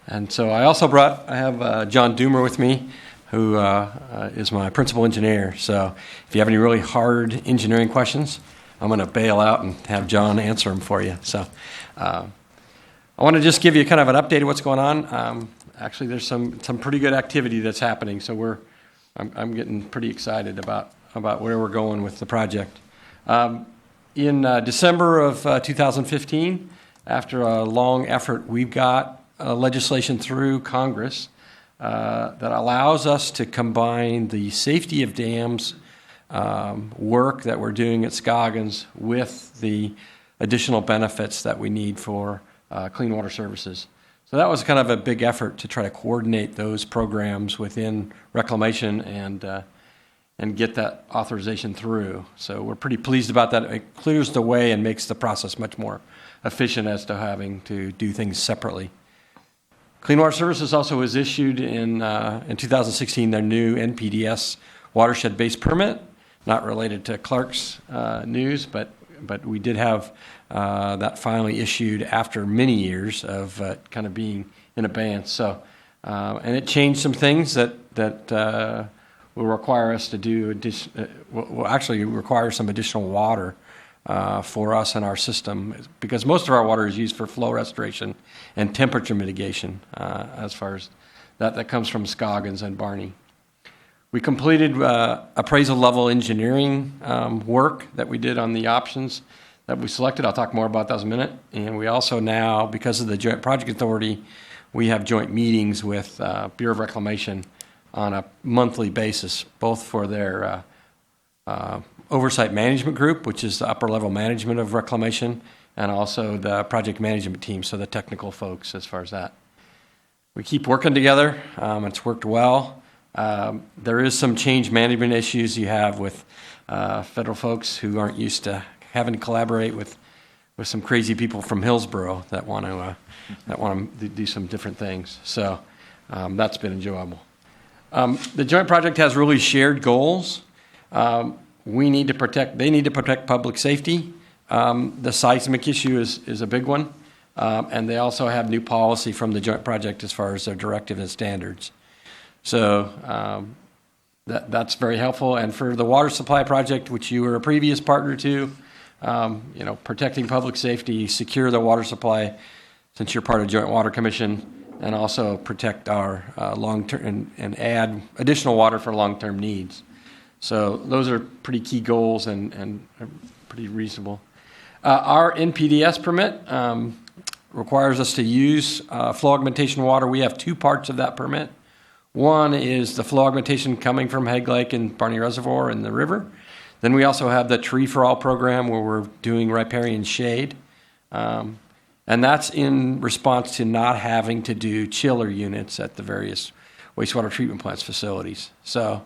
And so I have John Doomer with me, who is my principal engineer. So if you have any really hard engineering questions, I'm going to bail out and have John answer them for you. So I want to just give you kind of an update of what's going on. Actually, there's some pretty good activity that's happening. So I'm getting pretty excited about where we're going with the project. In December of 2015, after a long effort, we've got legislation through Congress that allows us to combine the safety of dams work that we're doing at Scoggins with the additional benefits that we need for Clean Water Services. So that was kind of a big effort to try to coordinate those programs within reclamation and get that authorization through. So we're pretty pleased about that. It clears the way and makes the process much more efficient as to having to do things separately. Clean Water Services also was issued in 2016 their new NPDES watershed-based permit, not related to Clark's news, but we did have that finally issued after many years of kind of being in abeyance. So, and it changed some things that will require us to do, will actually require some additional water for us in our system, because most of our water is used for flow restoration and temperature mitigation as far as that comes from Scoggins and Barney. We completed appraisal level engineering work that we did on the options that we selected. I'll talk more about that in a minute. And we also now, because of the Joint Project Authority, we have joint meetings with Bureau of Reclamation on a monthly basis, both for their oversight management group, which is the upper level management of reclamation, and also the project management team, so the technical folks as far as that. We keep working together. It's worked well. There is some change management issues you have with federal folks who aren't used to having to collaborate with some crazy people from Hillsborough that want to do some different things. So that's been enjoyable. The joint project has really shared goals. They need to protect public safety. The seismic issue is a big one. And they also have new policy from the joint project as far as their directive and standards. So that's very helpful. And for the water supply project, which you were a previous partner to, protecting public safety, secure the water supply, since you're part of Joint Water Commission, and also protect our long-term and add additional water for long-term needs. So those are pretty key goals and pretty reasonable. Our NPDES permit requires us to use flow augmentation water. We have two parts of that permit. One is the flow augmentation coming from Hague Lake and Barney Reservoir in the river. Then we also have the Tree for All program where we're doing riparian shade. And that's in response to not having to do chiller units at the various wastewater treatment plants facilities. So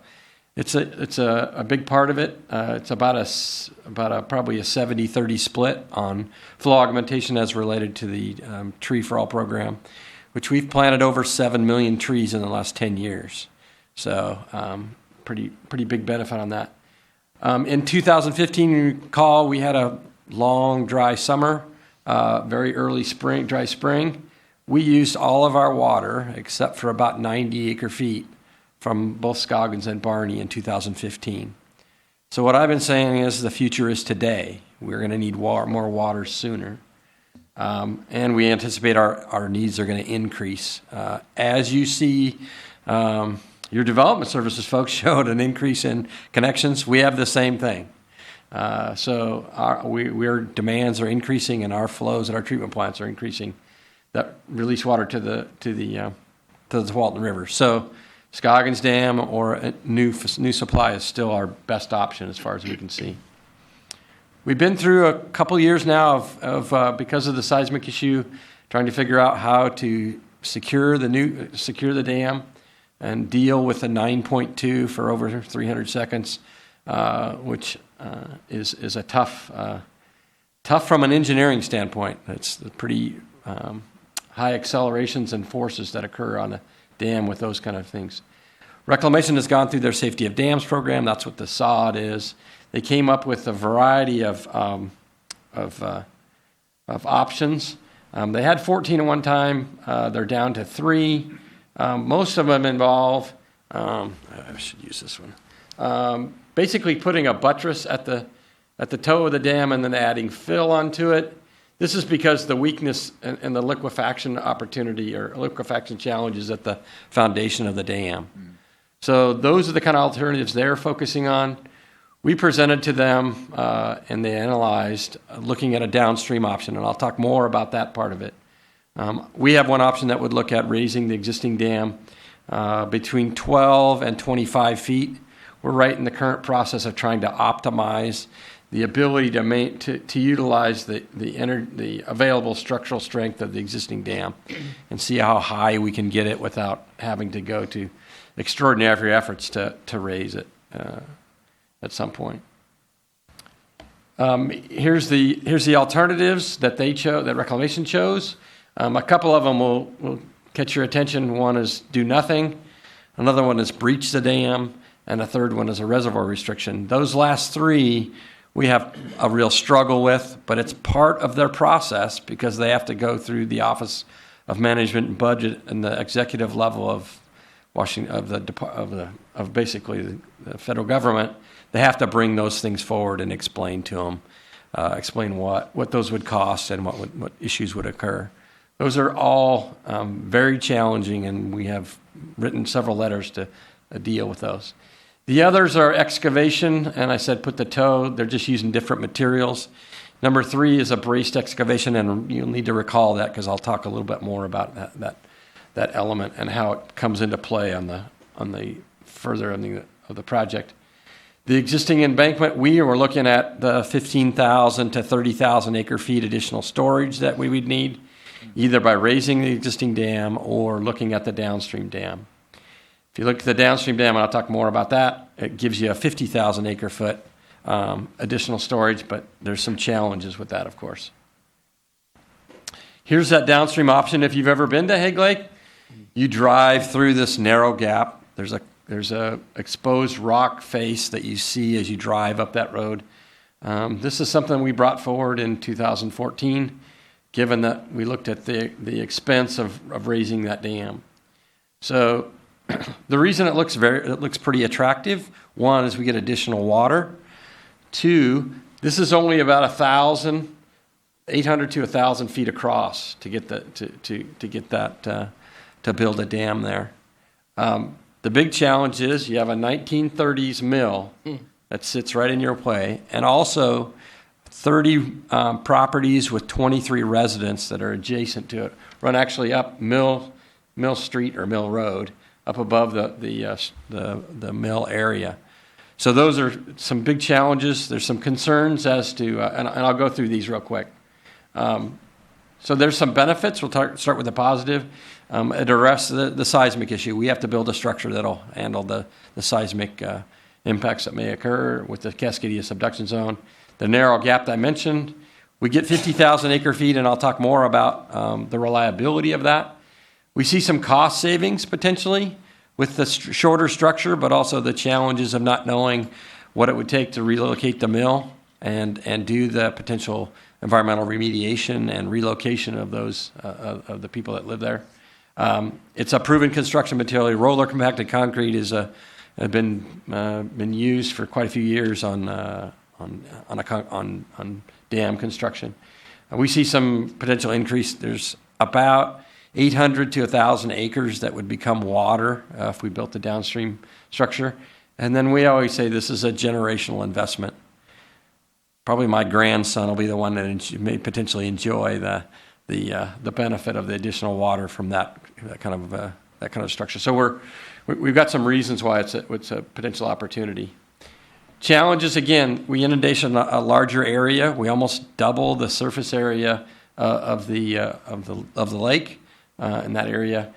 it's a big part of it. It's about probably a 70-30 split on flow augmentation as related to the Tree for All program, which we've planted over 7 million trees in the last 10 years. So pretty big benefit on that. In 2015, you recall, we had a long, dry summer, very early spring, dry spring. We used all of our water, except for about 90 acre-feet, from both Scoggins and Barney in 2015. So what I've been saying is the future is today. We're going to need more water sooner. And we anticipate our needs are going to increase. As you see, your development services folks showed an increase in connections. We have the same thing. So our demands are increasing and our flows at our treatment plants are increasing that release water to the Tualatin River. So Scoggins Dam or a new supply is still our best option as far as we can see. We've been through a couple years now of because of the seismic issue, trying to figure out how to secure the dam and deal with the 9.2 for over 300 seconds, which is a tough from an engineering standpoint. It's pretty high accelerations and forces that occur on a dam with those kind of things. Reclamation has gone through their Safety of Dams program. That's what the SOD is. They came up with a variety of options. They had 14 at one time. They're down to 3. Most of them involve, I should use this one, basically putting a buttress at the toe of the dam and then adding fill onto it. This is because the weakness and the liquefaction opportunity or liquefaction challenges at the foundation of the dam. So those are the kind of alternatives they're focusing on. We presented to them and they analyzed looking at a downstream option, and I'll talk more about that part of it. We have one option that would look at raising the existing dam between 12 and 25 feet. We're right in the current process of trying to optimize the ability to utilize the available structural strength of the existing dam and see how high we can get it without having to go to extraordinary efforts to raise it at some point. Here's the alternatives that that Reclamation chose. A couple of them will catch your attention. One is do nothing. Another one is breach the dam. And a third one is a reservoir restriction. Those last 3 we have a real struggle with, but it's part of their process because they have to go through the Office of Management and Budget and the executive level of Washington of basically the federal government. They have to bring those things forward and explain to them, explain what those would cost and what issues would occur. Those are all very challenging, and we have written several letters to deal with those. The others are excavation, and I said put the toe. They're just using different materials. Number 3 is a braced excavation, and you'll need to recall that because I'll talk a little bit more about that element and how it comes into play on the further ending of the project. The existing embankment, we were looking at the 15,000 to 30,000 acre feet additional storage that we would need, either by raising the existing dam or looking at the downstream dam. If you look at the downstream dam, and I'll talk more about that, it gives you a 50,000 acre foot additional storage, but there's some challenges with that, of course. Here's that downstream option. If you've ever been to Hague Lake, you drive through this narrow gap. There's a exposed rock face that you see as you drive up that road. This is something we brought forward in 2014, given that we looked at the expense of raising that dam. So the reason it looks pretty attractive, one, is we get additional water. Two, this is only about 800 to 1,000 feet across to get to build a dam there. The big challenge is you have a 1930s mill that sits right in your way, and also 30 properties with 23 residents that are adjacent to it. Run actually up Mill Street or Mill Road, up above the mill area. So those are some big challenges. There's some concerns as to, and I'll go through these real quick. So there's some benefits. We'll start with the positive. It arrests the seismic issue. We have to build a structure that'll handle the seismic impacts that may occur with the Cascadia subduction zone. The narrow gap that I mentioned, we get 50,000 acre feet, and I'll talk more about the reliability of that. We see some cost savings potentially with the shorter structure, but also the challenges of not knowing what it would take to relocate the mill and do the potential environmental remediation and relocation of those of the people that live there. It's a proven construction material. Roller compacted concrete has been used for quite a few years on dam construction. We see some potential increase. There's about 800 to 1,000 acres that would become water if we built the downstream structure. And then we always say this is a generational investment. Probably my grandson will be the one that may potentially enjoy the benefit of the additional water from that kind of structure. So we've got some reasons why it's a potential opportunity. Challenges, again, we inundate a larger area. We almost double the surface area of the lake in that area.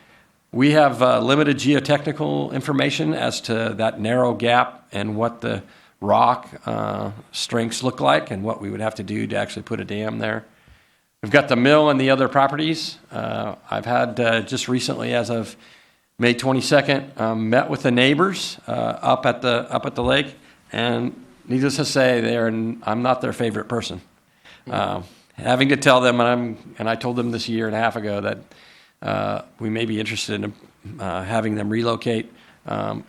We have limited geotechnical information as to that narrow gap and what the rock strengths look like and what we would have to do to actually put a dam there. We've got the mill and the other properties. I've had just recently, as of May 22nd, met with the neighbors up at the lake, and needless to say, I'm not their favorite person. Having to tell them, and I told them this a year and a half ago that we may be interested in having them relocate,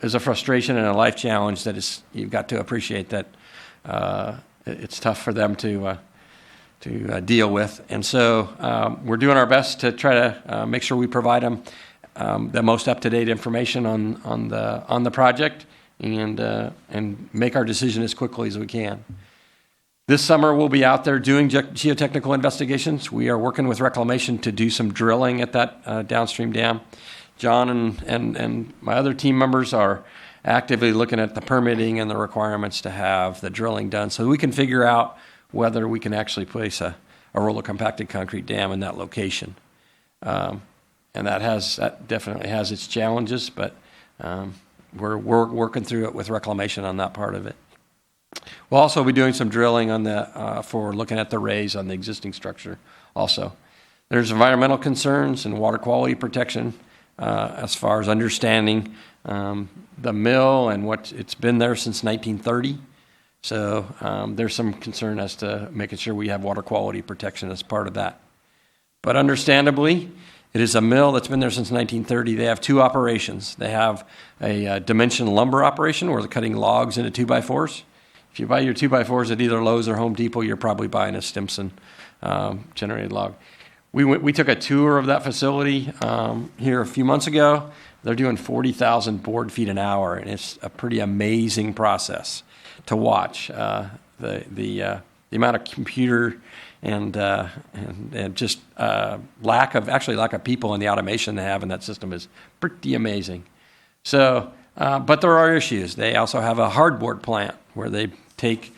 is a frustration and a life challenge that you've got to appreciate that it's tough for them to deal with. And so we're doing our best to try to make sure we provide them the most up-to-date information on the project and make our decision as quickly as we can. This summer, we'll be out there doing geotechnical investigations. We are working with Reclamation to do some drilling at that downstream dam. John and my other team members are actively looking at the permitting and the requirements to have the drilling done so we can figure out whether we can actually place a roller compacted concrete dam in that location. And that definitely has its challenges, but we're working through it with Reclamation on that part of it. We'll also be doing some drilling on for looking at the raise on the existing structure also. There's environmental concerns and water quality protection as far as understanding the mill and it's been there since 1930. So there's some concern as to making sure we have water quality protection as part of that. But understandably, it is a mill that's been there since 1930. They have two operations. They have a dimension lumber operation where they're cutting logs into 2x4s. If you buy your 2x4s at either Lowe's or Home Depot, you're probably buying a Stimson generated log. We took a tour of that facility here a few months ago. They're doing 40,000 board feet an hour, and it's a pretty amazing process to watch. The amount of computer and just lack of people in the automation they have in that system is pretty amazing. So, but there are issues. They also have a hardboard plant where they take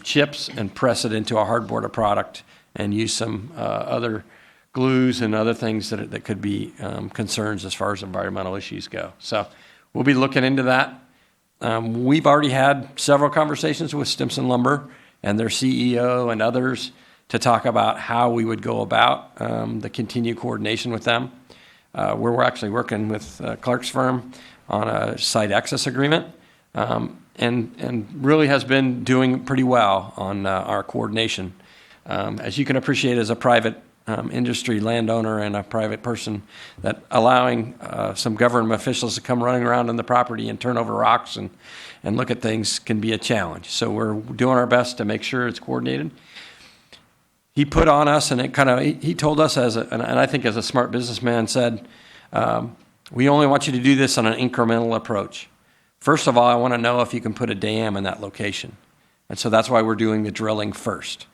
chips and press it into a hardboard product and use some other glues and other things that could be concerns as far as environmental issues go. So we'll be looking into that. We've already had several conversations with Stimson Lumber and their CEO and others to talk about how we would go about the continued coordination with them. We're actually working with Clark's firm on a site access agreement, and really has been doing pretty well on our coordination. As you can appreciate, as a private industry landowner and a private person, that allowing some government officials to come running around on the property and turn over rocks and look at things can be a challenge. So we're doing our best to make sure it's coordinated. He put on us, and he told us, and I think as a smart businessman, said, we only want you to do this on an incremental approach. First of all, I want to know if you can put a dam in that location. And so that's why we're doing the drilling first.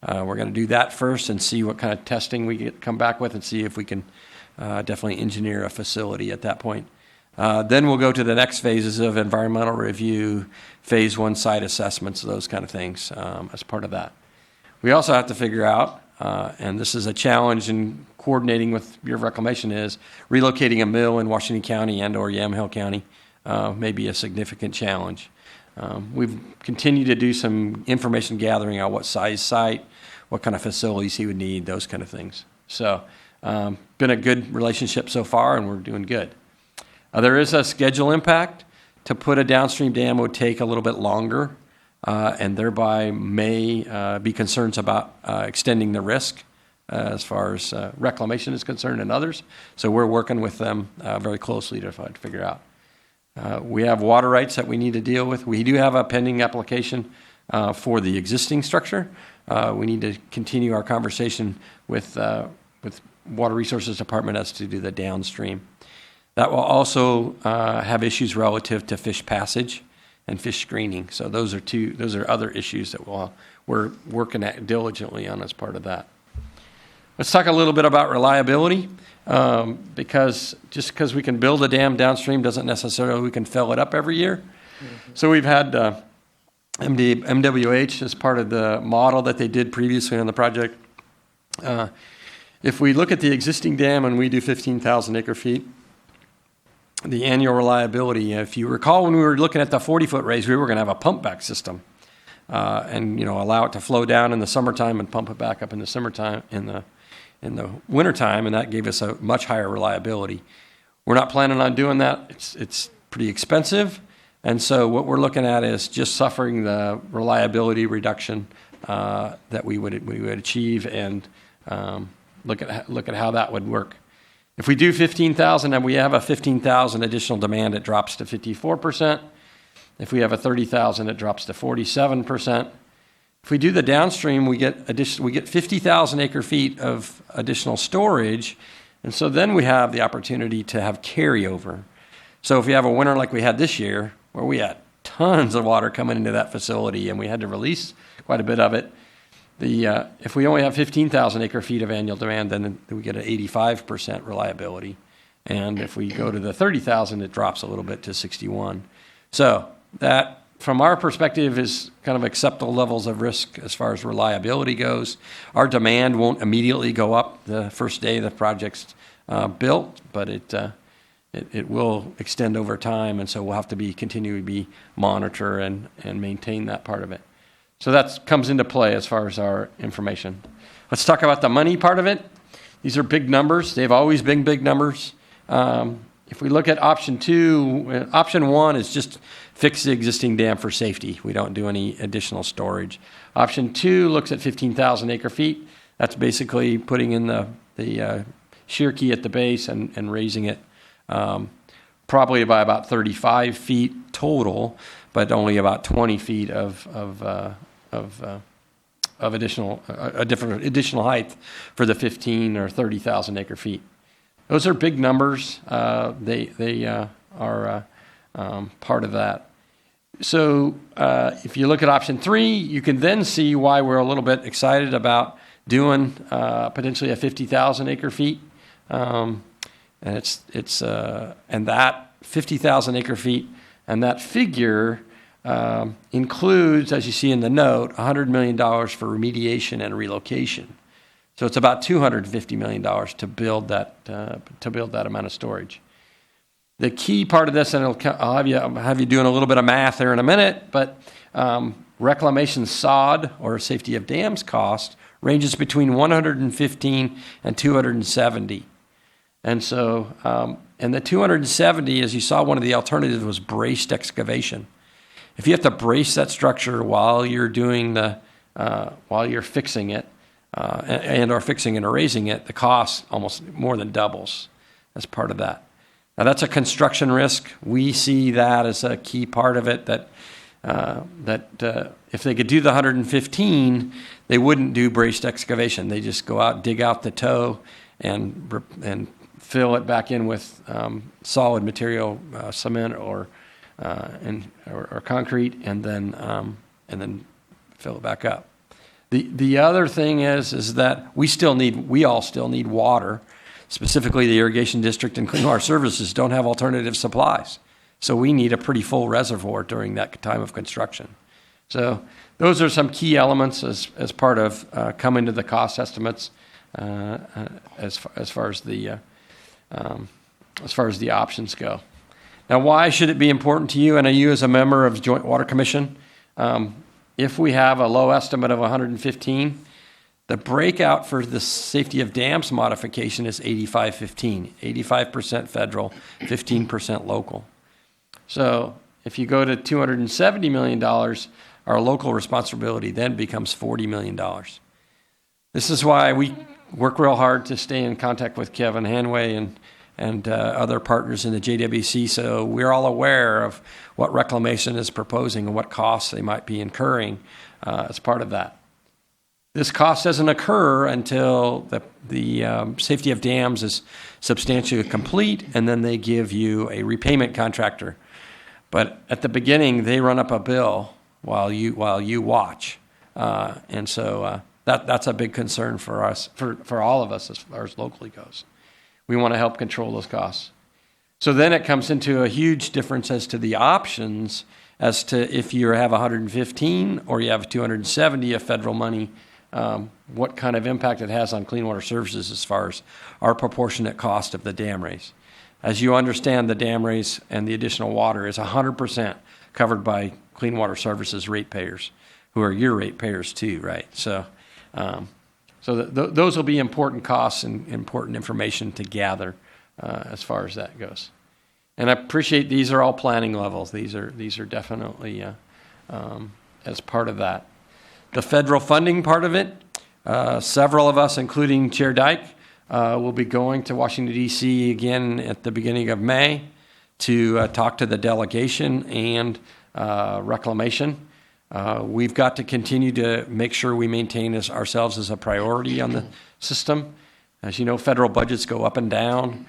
We're going to do that first and see what kind of testing we come back with and see if we can definitely engineer a facility at that point. Then we'll go to the next phases of environmental review, phase 1 site assessments, those kind of things as part of that. We also have to figure out, and this is a challenge in coordinating with Bureau of Reclamation, is relocating a mill in Washington County and or Yamhill County may be a significant challenge. We've continued to do some information gathering on what size site, what kind of facilities he would need, those kind of things. So been a good relationship so far, and we're doing good. There is a schedule impact. To put a downstream dam would take a little bit longer, and thereby may be concerns about extending the risk as far as reclamation is concerned and others. So we're working with them very closely to figure out. We have water rights that we need to deal with. We do have a pending application for the existing structure. We need to continue our conversation with Water Resources Department as to do the downstream. That will also have issues relative to fish passage and fish screening. So those are other issues that we're working at diligently on as part of that. Let's talk a little bit about reliability, because just because we can build a dam downstream doesn't necessarily we can fill it up every year. Mm-hmm. So we've had MWH as part of the model that they did previously on the project. If we look at the existing dam and we do 15,000 acre feet, the annual reliability, if you recall when we were looking at the 40-foot raise, we were going to have a pump back system and allow it to flow down in the summertime and pump it back up in the summertime, in the wintertime, and that gave us a much higher reliability. We're not planning on doing that. It's pretty expensive, and so what we're looking at is just suffering the reliability reduction that we would achieve, and look at how that would work. If we do 15,000 and we have a 15,000 additional demand, it drops to 54%. If we have a 30,000, it drops to 47%. If we do the downstream, we get 50,000 acre feet of additional storage, and so then we have the opportunity to have carryover. So if we have a winter like we had this year, where we had tons of water coming into that facility and we had to release quite a bit of it, if we only have 15,000 acre feet of annual demand, then we get an 85% reliability. And if we go to the 30,000, it drops a little bit to 61. So that, from our perspective, is kind of acceptable levels of risk as far as reliability goes. Our demand won't immediately go up the first day the project's built, but it will extend over time, and so we'll have to continually monitor and maintain that part of it. So that comes into play as far as our information. Let's talk about the money part of it. These are big numbers. They've always been big numbers. If we look at option 2, option 1 is just fix the existing dam for safety. We don't do any additional storage. Option 2 looks at 15,000 acre feet. That's basically putting in the shear key at the base and raising it probably by about 35 feet total, but only about 20 feet of additional height for the 15 or 30,000 acre feet. Those are big numbers. They are part of that. So if you look at option 3, you can then see why we're a little bit excited about doing potentially a 50,000 acre feet. And and that 50,000 acre feet and that figure includes, as you see in the note, $100 million for remediation and relocation. So it's about $250 million to build that amount of storage. The key part of this, and I'll have you doing a little bit of math there in a minute, but reclamation sod or safety of dams cost ranges between 115 and 270. And so, and the 270, as you saw, one of the alternatives was braced excavation. If you have to brace that structure while you're doing while you're fixing it, and or fixing and erasing it, the cost almost more than doubles as part of that. Now that's a construction risk. We see that as a key part of it. That if they could do the 115, they wouldn't do braced excavation. They just go out, dig out the toe, and fill it back in with solid material, cement or concrete, and then fill it back up. The other thing is that we all still need water. Specifically, the irrigation district and clean water services don't have alternative supplies. So we need a pretty full reservoir during that time of construction. So those are some key elements as part of coming to the cost estimates as far as the options go. Now, why should it be important to you and you as a member of the Joint Water Commission? If we have a low estimate of 115, the breakout for the safety of dams modification is 85-15, 85% federal, 15% local. So if you go to $270 million, our local responsibility then becomes $40 million. This is why we work real hard to stay in contact with Kevin Hanway and other partners in the JWC, so we're all aware of what reclamation is proposing and what costs they might be incurring as part of that. This cost doesn't occur until the safety of dams is substantially complete, and then they give you a repayment contractor. But at the beginning, they run up a bill while you watch, and so that's a big concern for us, for all of us as far as locally goes. We want to help control those costs. So then it comes into a huge difference as to the options as to if you have 115 or you have 270 of federal money, what kind of impact it has on clean water services as far as our proportionate cost of the dam raise. As you understand, the dam raise and the additional water is 100% covered by clean water services ratepayers, who are your ratepayers too, right? So those will be important costs and important information to gather as far as that goes. And I appreciate these are all planning levels. These are definitely as part of that. The federal funding part of it, several of us, including Chair Dyke, will be going to Washington, D.C. again at the beginning of May to talk to the delegation and reclamation. We've got to continue to make sure we maintain ourselves as a priority on the system. As you know, federal budgets go up and down.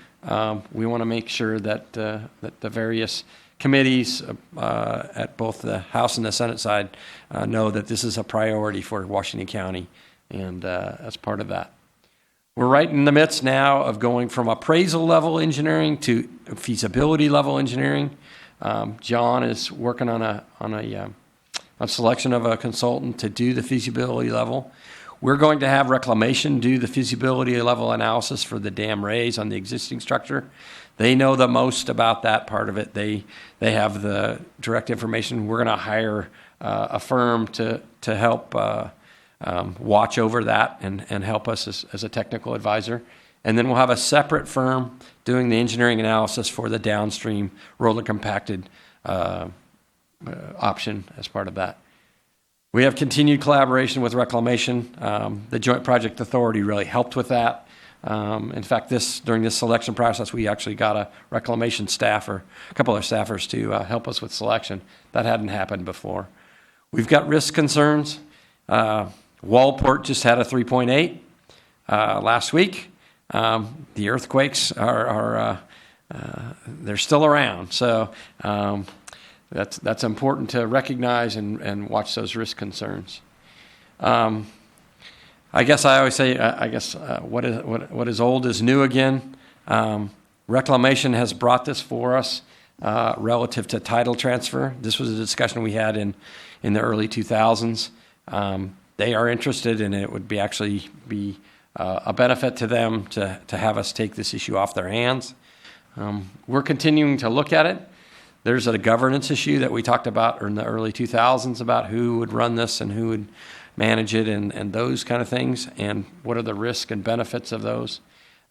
We want to make sure that the various committees at both the House and the Senate side know that this is a priority for Washington County, and as part of that. We're right in the midst now of going from appraisal level engineering to feasibility level engineering. John is working on a selection of a consultant to do the feasibility level. We're going to have reclamation do the feasibility level analysis for the dam raise on the existing structure. They know the most about that part of it. They have the direct information. We're going to hire a firm to help watch over that and help us as a technical advisor. And then we'll have a separate firm doing the engineering analysis for the downstream roller compacted option as part of that. We have continued collaboration with Reclamation. The Joint Project Authority really helped with that. In fact, during this selection process, we actually got a Reclamation staff or a couple of staffers to help us with selection. That hadn't happened before. We've got risk concerns. Wallport just had a 3.8 last week. The earthquakes are they're still around. So that's important to recognize and watch those risk concerns. I guess I always say, what is old is new again. Reclamation has brought this for us. relative to title transfer. This was a discussion we had in the early 2000s. They are interested, and it would actually be a benefit to them to have us take this issue off their hands. We're continuing to look at it. There's a governance issue that we talked about in the early 2000s about who would run this and who would manage it and those kind of things, and what are the risks and benefits of those.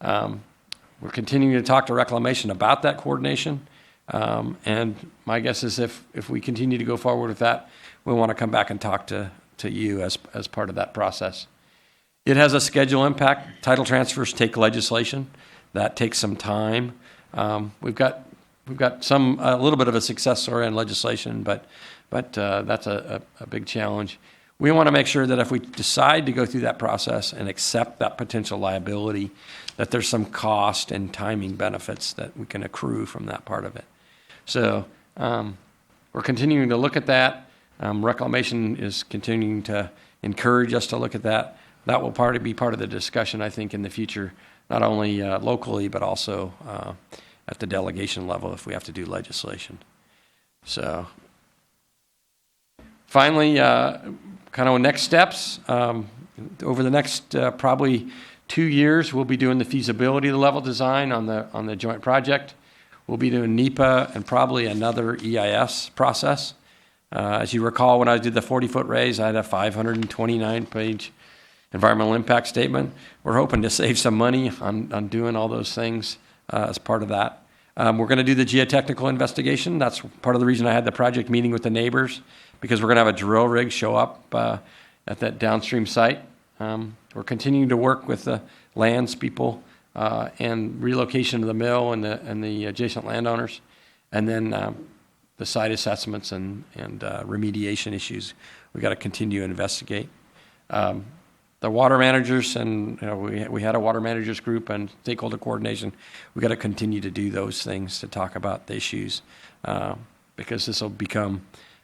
We're continuing to talk to Reclamation about that coordination, and my guess is if we continue to go forward with that, we want to come back and talk to you as part of that process. It has a schedule impact. Title transfers take legislation. That takes some time. We've got a little bit of a success story in legislation, but that's a big challenge. We want to make sure that if we decide to go through that process and accept that potential liability, that there's some cost and timing benefits that we can accrue from that part of it. So we're continuing to look at that. Reclamation is continuing to encourage us to look at that. That will be part of the discussion, I think, in the future, not only locally, but also at the delegation level if we have to do legislation. So finally, kind of next steps. Over the next probably 2 years, we'll be doing the feasibility level design on the joint project. We'll be doing NEPA and probably another EIS process. As you recall, when I did the 40-foot raise, I had a 529-page environmental impact statement. We're hoping to save some money on doing all those things as part of that. We're going to do the geotechnical investigation. That's part of the reason I had the project meeting with the neighbors, because we're going to have a drill rig show up at that downstream site. We're continuing to work with the lands people and relocation of the mill and the adjacent landowners, and then the site assessments and remediation issues we got to continue to investigate. The water managers, and we had a water managers group and stakeholder coordination. We got to continue to do those things to talk about the issues because this will become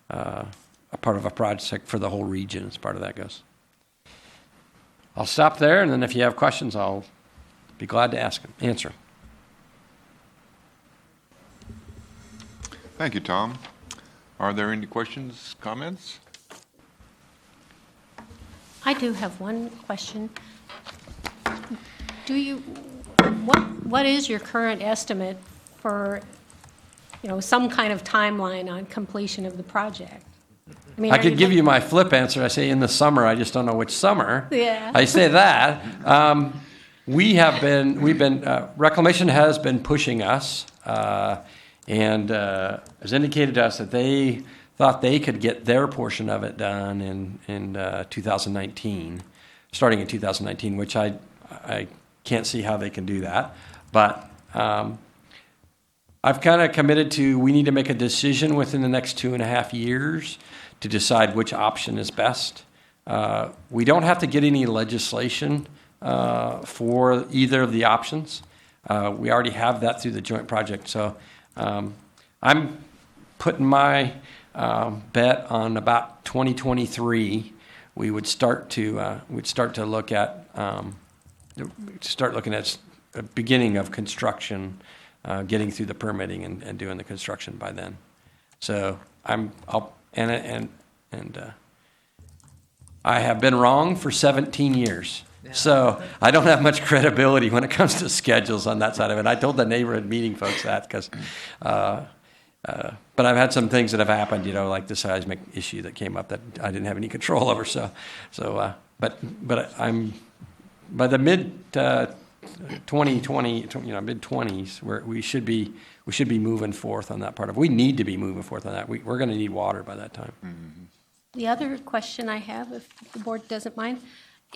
a part of a project for the whole region as part of that goes. I'll stop there, and then if you have questions, I'll be glad to answer. Thank you, Tom. Are there any questions, comments? I do have one question. What is your current estimate for, some kind of timeline on completion of the project? I could give you my flip answer. I say in the summer. I just don't know which summer. Yeah. I say that. Reclamation has been pushing us and has indicated to us that they thought they could get their portion of it done in 2019, starting in 2019, which I can't see how they can do that. But I've kind of committed to, we need to make a decision within the next 2.5 years to decide which option is best. We don't have to get any legislation for either of the options. We already have that through the joint project. So I'm putting my bet on about 2023. We would start to look at a beginning of construction, getting through the permitting and doing the construction by then. So I have been wrong for 17 years. So I don't have much credibility when it comes to schedules on that side of it. I told the neighborhood meeting folks that because, but I've had some things that have happened, like the seismic issue that came up that I didn't have any control over. But I'm by the mid 2020, mid 20s, where we should be moving forth on that part of it. We need to be moving forth on that. We're going to need water by that time. Mm-hmm. The other question I have, if the board doesn't mind,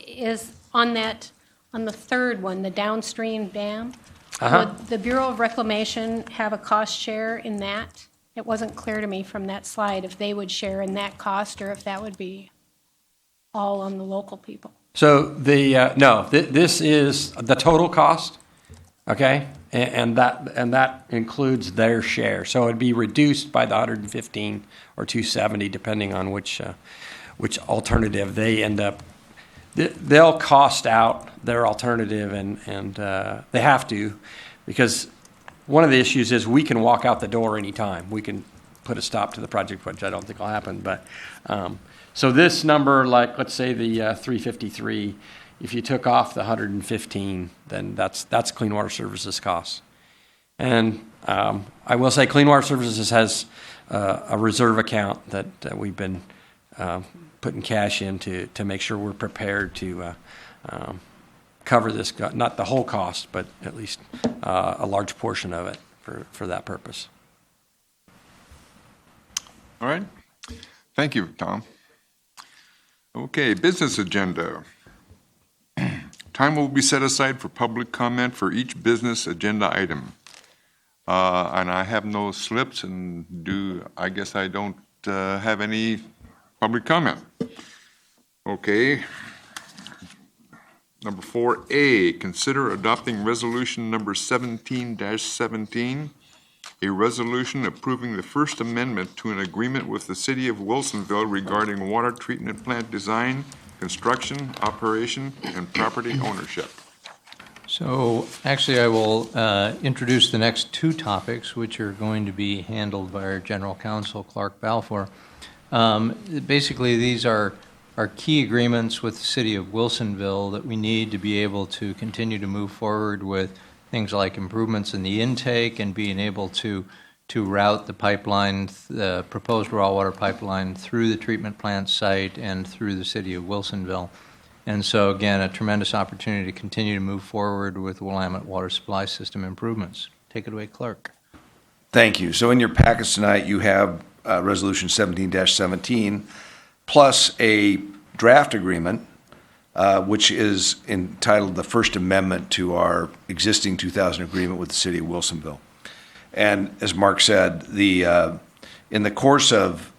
is on the third one, the downstream dam. Would the Bureau of Reclamation have a cost share in that? It wasn't clear to me from that slide if they would share in that cost or if that would be all on the local people. So this is the total cost, okay, and that includes their share. So it'd be reduced by the 115 or 270, depending on which alternative they end up. They'll cost out their alternative, and they have to, because one of the issues is we can walk out the door anytime. We can put a stop to the project, which I don't think will happen. But so this number, like let's say the 353, if you took off the 115, then that's Clean Water Services costs. And I will say Clean Water Services has a reserve account that we've been putting cash into to make sure we're prepared to cover this, not the whole cost, but at least a large portion of it for that purpose. All right. Thank you, Tom. Okay, business agenda. Time will be set aside for public comment for each business agenda item. And I have no slips, and I guess I don't have any public comment. Okay. Number 4A, consider adopting resolution number 17-17, a resolution approving the First Amendment to an agreement with the City of Wilsonville regarding water treatment plant design, construction, operation, and property ownership. So actually, I will introduce the next two topics, which are going to be handled by our General Counsel, Clark Balfour. Basically, these are key agreements with the City of Wilsonville that we need to be able to continue to move forward with things like improvements in the intake and being able to route the pipeline, the proposed raw water pipeline through the treatment plant site and through the City of Wilsonville. And so, again, a tremendous opportunity to continue to move forward with Willamette water supply system improvements. Take it away, Clark. Thank you. So in your packets tonight, you have Resolution 17-17, plus a draft agreement, which is entitled the First Amendment to our existing 2000 agreement with the City of Wilsonville. And as Mark said, in the course of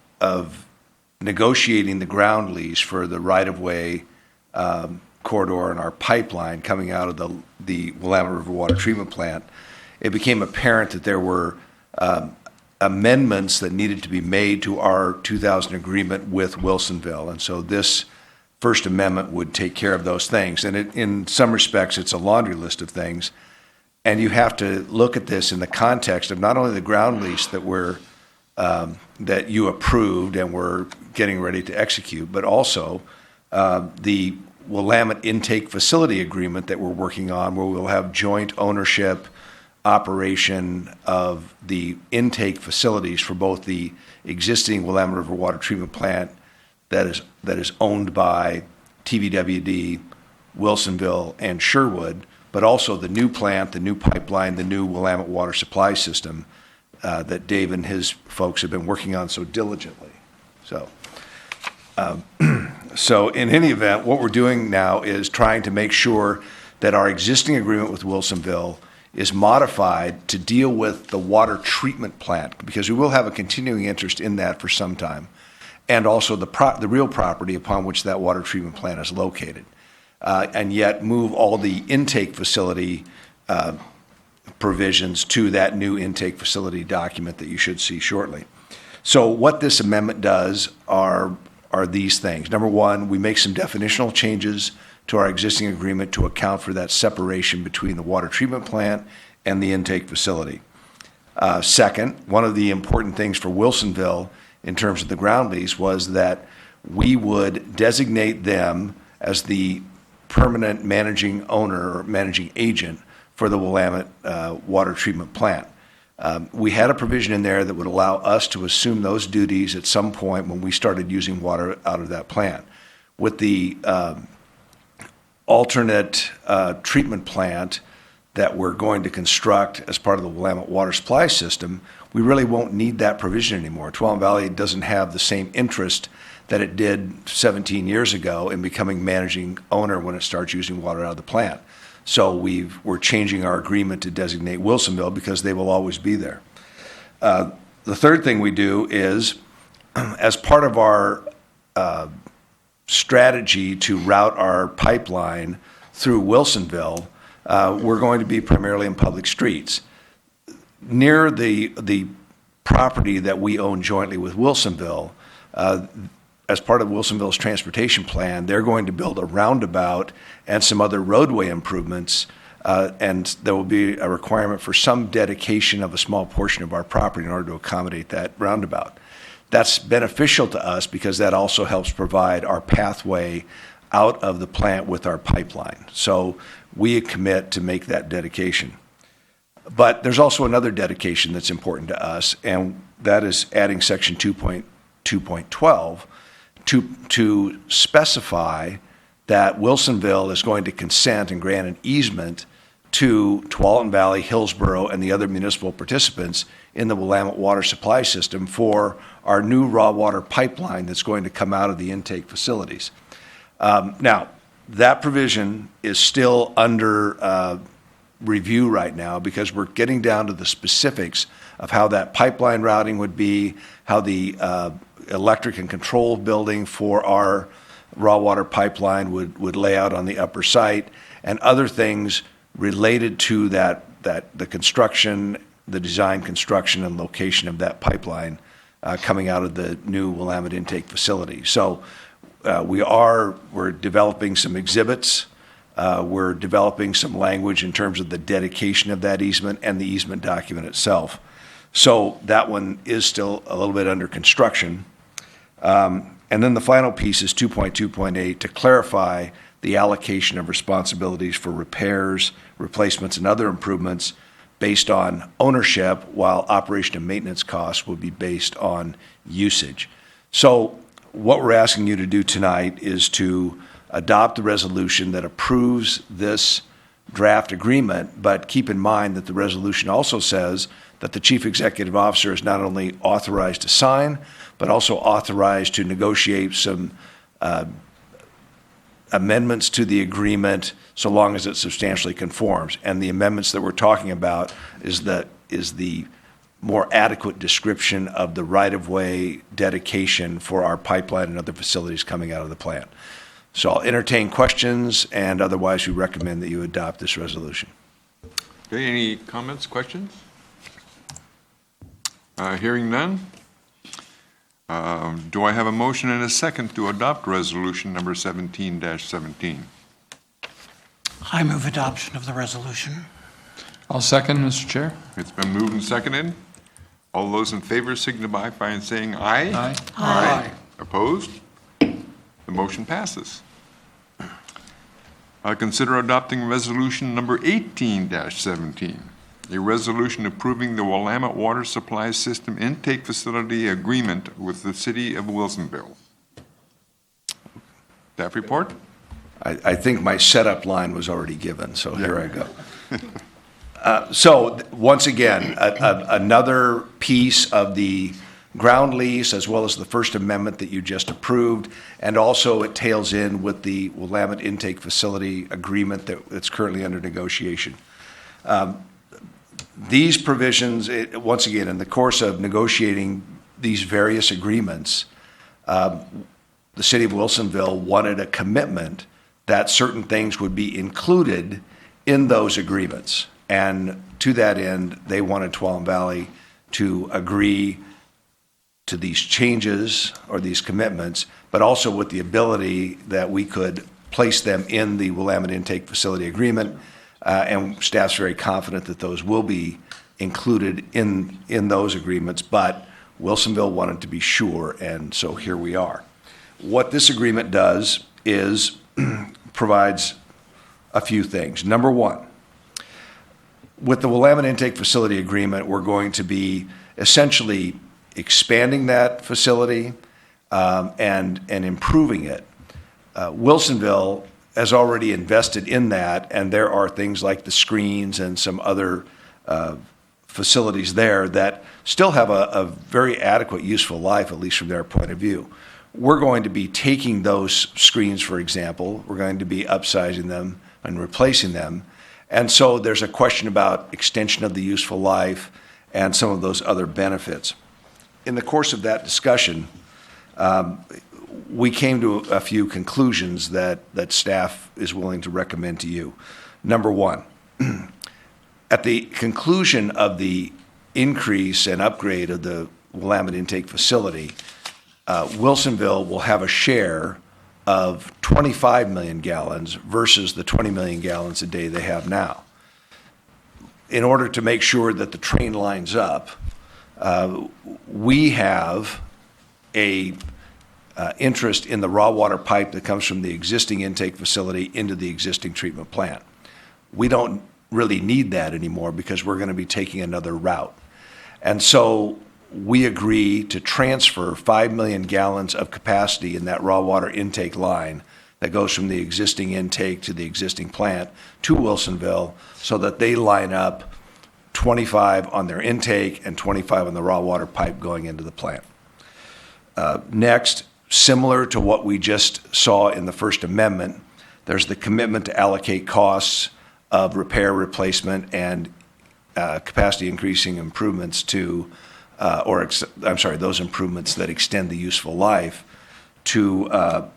negotiating the ground lease for the right-of-way corridor and our pipeline coming out of the Willamette River Water Treatment Plant, it became apparent that there were amendments that needed to be made to our 2000 agreement with Wilsonville. And so this First Amendment would take care of those things. And in some respects, it's a laundry list of things. And you have to look at this in the context of not only the ground lease that you approved and we're getting ready to execute, but also the Willamette Intake Facility Agreement that we're working on, where we'll have joint ownership, operation of the intake facilities for both the existing Willamette River Water Treatment Plant that is owned by TVWD, Wilsonville, and Sherwood, but also the new plant, the new pipeline, the new Willamette water supply system that Dave and his folks have been working on so diligently. So in any event, what we're doing now is trying to make sure that our existing agreement with Wilsonville is modified to deal with the water treatment plant, because we will have a continuing interest in that for some time, and also the real property upon which that water treatment plant is located, and yet move all the intake facility provisions to that new intake facility document that you should see shortly. So what this amendment does are these things. Number one, we make some definitional changes to our existing agreement to account for that separation between the water treatment plant and the intake facility. Second, one of the important things for Wilsonville in terms of the ground lease was that we would designate them as the permanent managing owner or managing agent for the Willamette water treatment plant. We had a provision in there that would allow us to assume those duties at some point when we started using water out of that plant. With the alternate treatment plant that we're going to construct as part of the Willamette water supply system, we really won't need that provision anymore. Tuolumne Valley doesn't have the same interest that it did 17 years ago in becoming managing owner when it starts using water out of the plant. So we're changing our agreement to designate Wilsonville because they will always be there. The third thing we do is, as part of our strategy to route our pipeline through Wilsonville, we're going to be primarily in public streets. Near the property that we own jointly with Wilsonville, as part of Wilsonville's transportation plan, they're going to build a roundabout and some other roadway improvements and there will be a requirement for some dedication of a small portion of our property in order to accommodate that roundabout. That's beneficial to us because that also helps provide our pathway out of the plant with our pipeline. So we commit to make that dedication. But there's also another dedication that's important to us, and that is adding section 2.12 to specify that Wilsonville is going to consent and grant an easement to Tualatin Valley, Hillsborough, and the other municipal participants in the Willamette water supply system for our new raw water pipeline that's going to come out of the intake facilities. Now, that provision is still under review right now because we're getting down to the specifics of how that pipeline routing would be, how the electric and control building for our raw water pipeline would lay out on the upper site, and other things related to that the construction, the design, construction, and location of that pipeline coming out of the new Willamette intake facility. So we're developing some exhibits. We're developing some language in terms of the dedication of that easement and the easement document itself. So that one is still a little bit under construction. And then the final piece is 2.2.8 to clarify the allocation of responsibilities for repairs, replacements, and other improvements based on ownership, while operation and maintenance costs will be based on usage. So what we're asking you to do tonight is to adopt the resolution that approves this draft agreement, but keep in mind that the resolution also says that the chief executive officer is not only authorized to sign, but also authorized to negotiate some amendments to the agreement so long as it substantially conforms. And the amendments that we're talking about is the more adequate description of the right-of-way dedication for our pipeline and other facilities coming out of the plant. So I'll entertain questions, and otherwise we recommend that you adopt this resolution. Okay, any comments, questions? Hearing none. Do I have a motion and a second to adopt resolution number 17-17? I move adoption of the resolution. I'll second, Mr. Chair. It's been moved and seconded. All those in favor signify by saying aye. Aye. Aye. Opposed? The motion passes. Consider adopting resolution number 18-17, a resolution approving the Willamette Water Supply System Intake Facility Agreement with the City of Wilsonville. Staff report? I think my setup line was already given, so here I go. So once again, another piece of the ground lease, as well as the First Amendment that you just approved, and also it tails in with the Willamette Intake Facility Agreement that's currently under negotiation. These provisions, once again, in the course of negotiating these various agreements, the City of Wilsonville wanted a commitment that certain things would be included in those agreements. And to that end, they wanted Tualatin Valley to agree to these changes or these commitments, but also with the ability that we could place them in the Willamette Intake Facility Agreement, and staff's very confident that those will be included in those agreements, but Wilsonville wanted to be sure, and so here we are. What this agreement does is provides a few things. Number one, with the Willamette Intake Facility Agreement, we're going to be essentially expanding that facility and improving it. Wilsonville has already invested in that, and there are things like the screens and some other facilities there that still have a very adequate, useful life, at least from their point of view. We're going to be taking those screens, for example, we're going to be upsizing them and replacing them. And so there's a question about extension of the useful life and some of those other benefits. In the course of that discussion, we came to a few conclusions that staff is willing to recommend to you. Number one, at the conclusion of the increase and upgrade of the Willamette Intake Facility, Wilsonville will have a share of 25 million gallons versus the 20 million gallons a day they have now. in order to make sure that the train lines up, we have a interest in the raw water pipe that comes from the existing intake facility into the existing treatment plant. We don't really need that anymore because we're going to be taking another route. And so we agree to transfer 5 million gallons of capacity in that raw water intake line that goes from the existing intake to the existing plant to Wilsonville so that they line up 25 on their intake and 25 on the raw water pipe going into the plant. Next, similar to what we just saw in the First Amendment, there's the commitment to allocate costs of repair, replacement, and capacity increasing improvements to, those improvements that extend the useful life to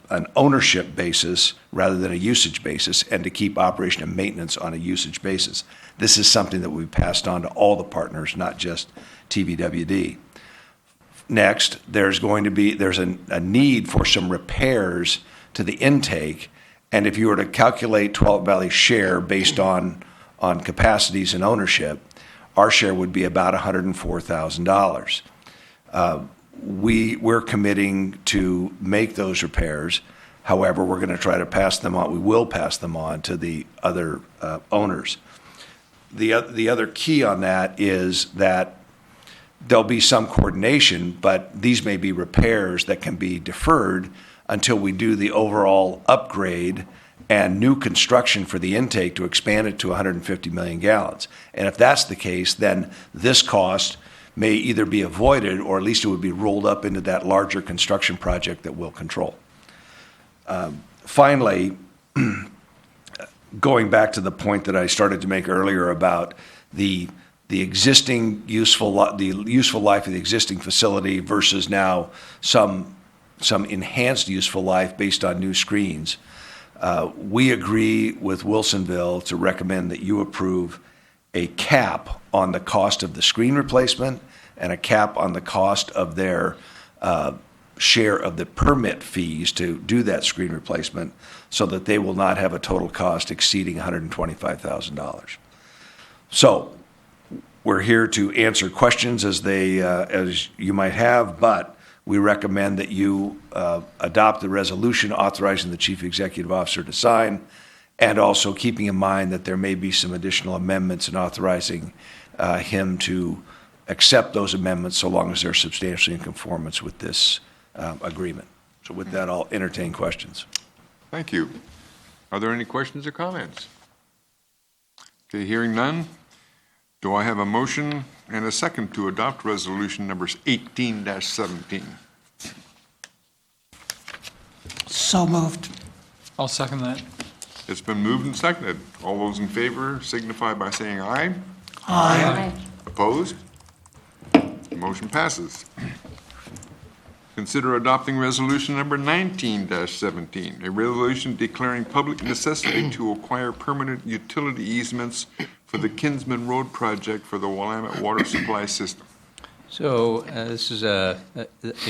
an ownership basis rather than a usage basis, and to keep operation and maintenance on a usage basis. This is something that we've passed on to all the partners, not just TVWD. Next, there's a need for some repairs to the intake, and if you were to calculate 12 Valley's share based on capacities and ownership, our share would be about $104,000. We're committing to make those repairs. However, we're going to try to pass them on. We will pass them on to the other owners. The other key on that is that there'll be some coordination, but these may be repairs that can be deferred until we do the overall upgrade and new construction for the intake to expand it to 150 million gallons. And if that's the case, then this cost may either be avoided, or at least it would be rolled up into that larger construction project that we'll control. Finally, going back to the point that I started to make earlier about the existing useful life of the existing facility versus now some enhanced useful life based on new screens. We agree with Wilsonville to recommend that you approve a cap on the cost of the screen replacement and a cap on the cost of their share of the permit fees to do that screen replacement, so that they will not have a total cost exceeding $125,000. So we're here to answer questions as you might have, but we recommend that you adopt the resolution authorizing the Chief Executive Officer to sign, and also keeping in mind that there may be some additional amendments and authorizing him to accept those amendments so long as they're substantially in conformance with this agreement. So with that, I'll entertain questions. Thank you. Are there any questions or comments? Okay, hearing none. Do I have a motion and a second to adopt resolution numbers 18-17? So moved. I'll second that. It's been moved and seconded. All those in favor signify by saying aye. Aye. Opposed? The motion passes. Consider adopting resolution number 19-17, a resolution declaring public necessity to acquire permanent utility easements for the Kinsman Road project for the Willamette Water Supply System. So this is a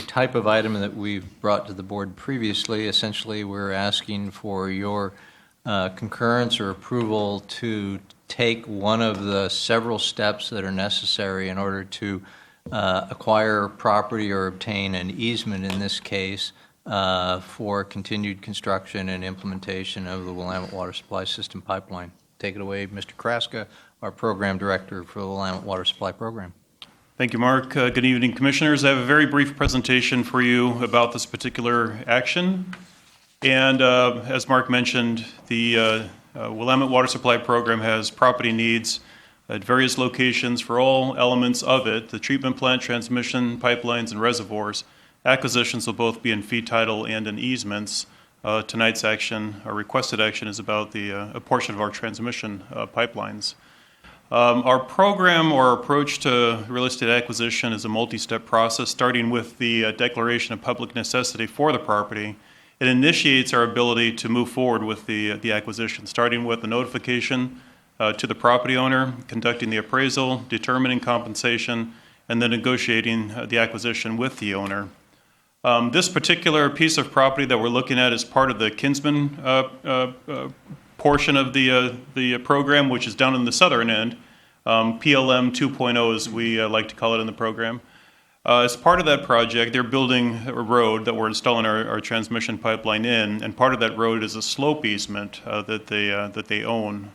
type of item that we've brought to the board previously. Essentially, we're asking for your concurrence or approval to take one of the several steps that are necessary in order to acquire property or obtain an easement, in this case, for continued construction and implementation of the Willamette Water Supply System pipeline. Take it away, Mr. Kraska, our Program Director for the Willamette Water Supply Program. Thank you, Mark. Good evening, Commissioners. I have a very brief presentation for you about this particular action. And as Mark mentioned, the Willamette Water Supply Program has property needs at various locations for all elements of it: the treatment plant, transmission, pipelines, and reservoirs. Acquisitions will both be in fee title and in easements. Tonight's action, or requested action, is about a portion of our transmission pipelines. Our program or approach to real estate acquisition is a multi-step process, starting with the declaration of public necessity for the property. It initiates our ability to move forward with the acquisition, starting with the notification to the property owner, conducting the appraisal, determining compensation, and then negotiating the acquisition with the owner. This particular piece of property that we're looking at is part of the Kinsman portion of the program, which is down in the southern end. PLM 2.0, as we like to call it in the program. As part of that project, they're building a road that we're installing our transmission pipeline in, and part of that road is a slope easement that they own.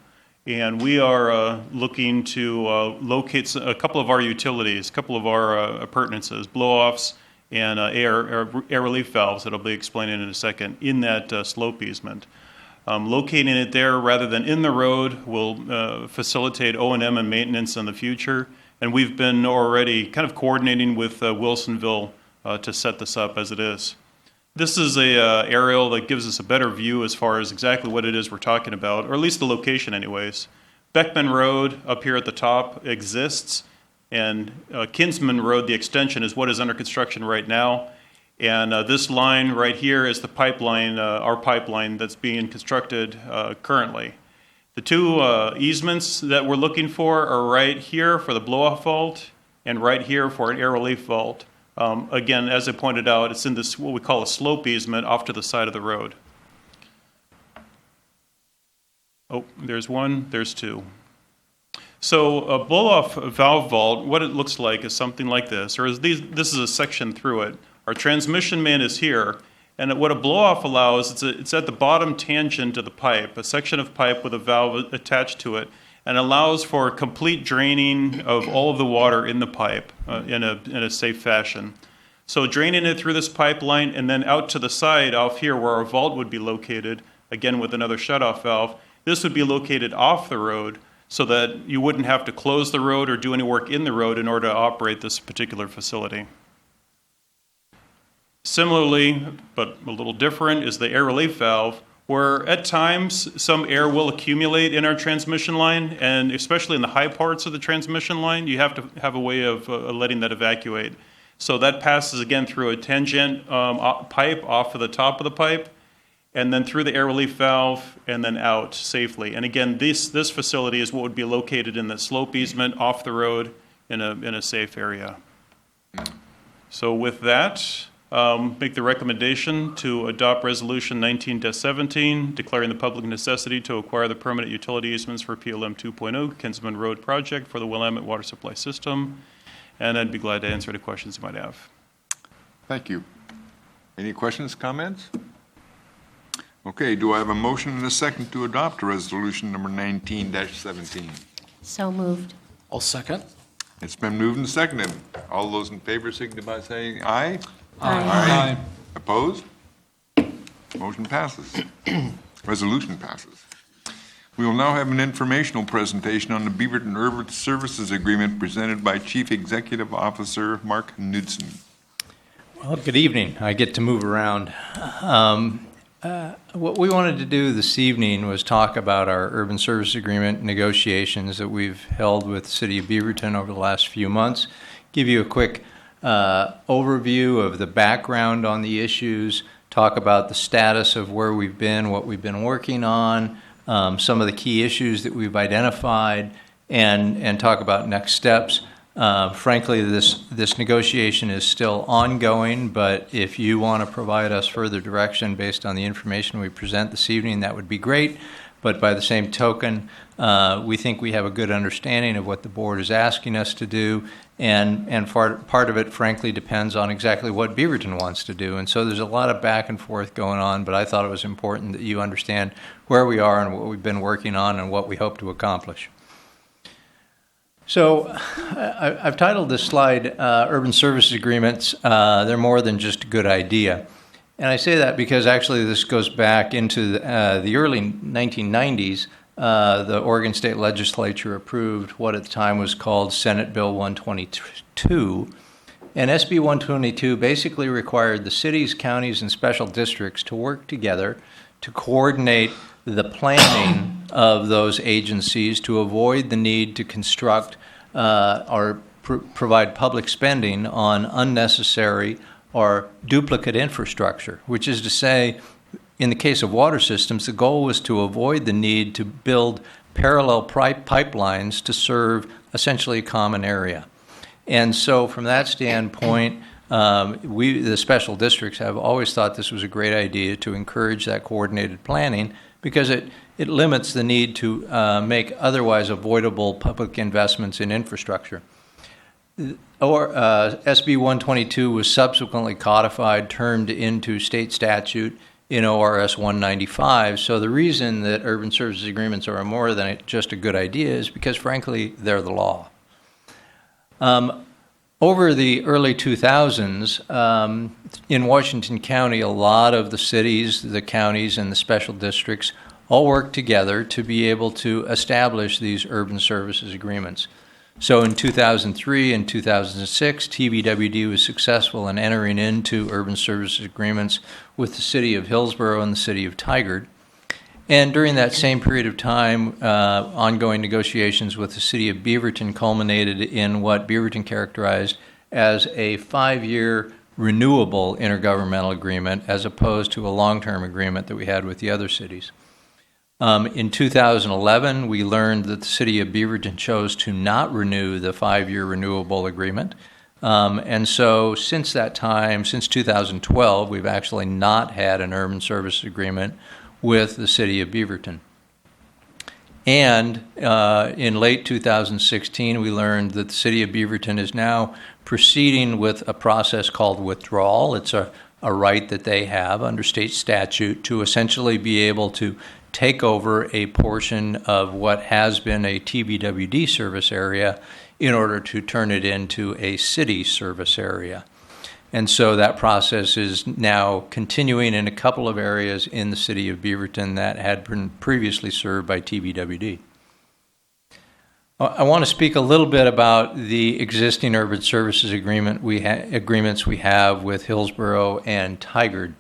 And we are looking to locate a couple of our utilities, a couple of our appurtenances, blow-offs, and air relief valves that I'll be explaining in a second in that slope easement. Locating it there rather than in the road will facilitate O&M and maintenance in the future. And we've been already kind of coordinating with Wilsonville to set this up as it is. This is a aerial that gives us a better view as far as exactly what it is we're talking about, or at least the location anyways. Beckman Road up here at the top exists, and Kinsman Road, the extension, is what is under construction right now. And this line right here is the pipeline, our pipeline that's being constructed currently. The two easements that we're looking for are right here for the blow-off vault and right here for an air relief vault. Again, as I pointed out, it's in this what we call a slope easement off to the side of the road. Oh, there's one, there's two. So a blow-off valve vault, what it looks like is something like this, or this is a section through it. Our transmission main is here, and what a blow-off allows, it's at the bottom tangent of the pipe, a section of pipe with a valve attached to it, and allows for complete draining of all of the water in the pipe in a safe fashion. So draining it through this pipeline and then out to the side off here where our vault would be located, again with another shutoff valve, this would be located off the road so that you wouldn't have to close the road or do any work in the road in order to operate this particular facility. Similarly, but a little different, is the air relief valve, where at times some air will accumulate in our transmission line, and especially in the high parts of the transmission line, you have to have a way of letting that evacuate. So that passes again through a tangent pipe off of the top of the pipe, and then through the air relief valve, and then out safely. And again, this facility is what would be located in the slope easement off the road in a safe area. So with that, make the recommendation to adopt Resolution 19-17, declaring the public necessity to acquire the permanent utility easements for PLM 2.0 Kinsman Road project for the Willamette Water Supply System. And I'd be glad to answer any questions you might have. Thank you. Any questions, comments? Okay, do I have a motion and a second to adopt resolution number 19-17? So moved. I'll second. It's been moved and seconded. All those in favor signify by saying aye. Aye. Opposed? Motion passes. Resolution passes. We will now have an informational presentation on the Beaverton Urban Services Agreement presented by Chief Executive Officer Mark Knudsen. Well, good evening. I get to move around. What we wanted to do this evening was talk about our urban service agreement negotiations that we've held with the City of Beaverton over the last few months, give you a quick overview of the background on the issues, talk about the status of where we've been, what we've been working on, some of the key issues that we've identified, and talk about next steps. Frankly, this negotiation is still ongoing, but if you want to provide us further direction based on the information we present this evening, that would be great. But by the same token, we think we have a good understanding of what the board is asking us to do, and part of it, frankly, depends on exactly what Beaverton wants to do. And so there's a lot of back and forth going on, but I thought it was important that you understand where we are and what we've been working on and what we hope to accomplish. So I've titled this slide Urban Services Agreements. They're more than just a good idea. And I say that because actually this goes back into the early 1990s. The Oregon State Legislature approved what at the time was called Senate Bill 122. And SB 122 basically required the cities, counties, and special districts to work together to coordinate the planning of those agencies to avoid the need to construct or provide public spending on unnecessary or duplicate infrastructure, which is to say, in the case of water systems, the goal was to avoid the need to build parallel pipelines to serve essentially a common area. And so from that standpoint, the special districts have always thought this was a great idea to encourage that coordinated planning because it limits the need to make otherwise avoidable public investments in infrastructure. SB 122 was subsequently codified, turned into state statute in ORS 195. So the reason that urban services agreements are more than just a good idea is because, frankly, they're the law. Over the early 2000s, in Washington County, a lot of the cities, the counties, and the special districts all worked together to be able to establish these urban services agreements. So in 2003 and 2006, TVWD was successful in entering into urban services agreements with the city of Hillsborough and the city of Tigard. And during that same period of time, ongoing negotiations with the city of Beaverton culminated in what Beaverton characterized as a 5-year renewable intergovernmental agreement as opposed to a long-term agreement that we had with the other cities. In 2011, we learned that the city of Beaverton chose to not renew the 5-year renewable agreement. And so since that time, since 2012, we've actually not had an urban service agreement with the city of Beaverton. And in late 2016, we learned that the city of Beaverton is now proceeding with a process called withdrawal. It's a right that they have under state statute to essentially be able to take over a portion of what has been a TVWD service area in order to turn it into a city service area. And so that process is now continuing in a couple of areas in the city of Beaverton that had been previously served by TVWD. I want to speak a little bit about the existing urban services agreements we have with Hillsborough and Tigard.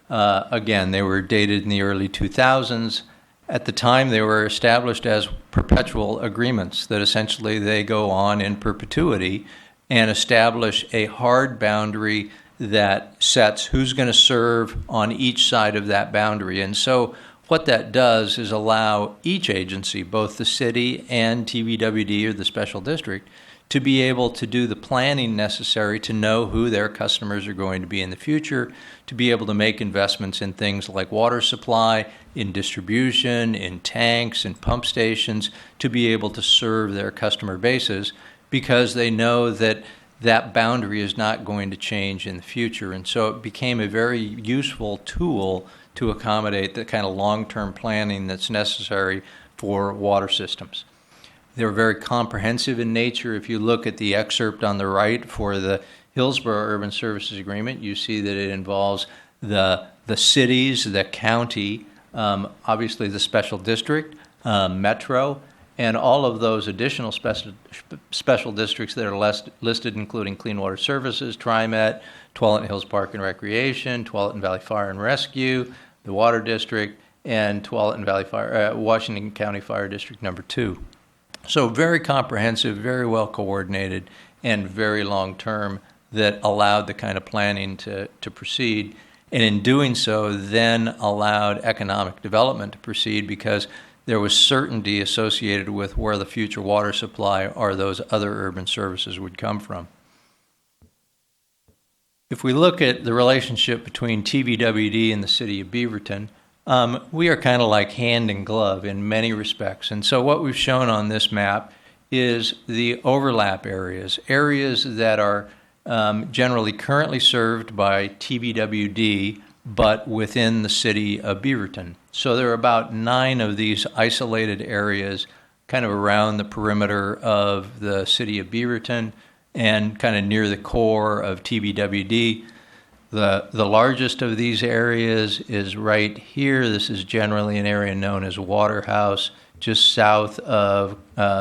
Again, they were dated in the early 2000s. At the time, they were established as perpetual agreements that essentially they go on in perpetuity and establish a hard boundary that sets who's going to serve on each side of that boundary. And so what that does is allow each agency, both the city and TVWD or the special district, to be able to do the planning necessary to know who their customers are going to be in the future, to be able to make investments in things like water supply, in distribution, in tanks, in pump stations, to be able to serve their customer bases, because they know that that boundary is not going to change in the future. And so it became a very useful tool to accommodate the kind of long-term planning that's necessary for water systems. They're very comprehensive in nature. If you look at the excerpt on the right for the Hillsborough Urban Services Agreement, you see that it involves the cities, the county, obviously the special district, metro, and all of those additional special districts that are listed, including Clean Water Services, TriMet, Tualatin Hills Park and Recreation, Tualatin Valley Fire and Rescue, the Water District, and Tualatin Valley Fire, Washington County Fire District Number 2. So very comprehensive, very well coordinated, and very long-term that allowed the kind of planning to proceed. And in doing so, then allowed economic development to proceed because there was certainty associated with where the future water supply or those other urban services would come from. If we look at the relationship between TVWD and the city of Beaverton, we are kind of like hand in glove in many respects. And so what we've shown on this map is the overlap areas that are generally currently served by TVWD, but within the city of Beaverton. So there are about 9 of these isolated areas kind of around the perimeter of the city of Beaverton and kind of near the core of TVWD. The largest of these areas is right here. This is generally an area known as Waterhouse, just south of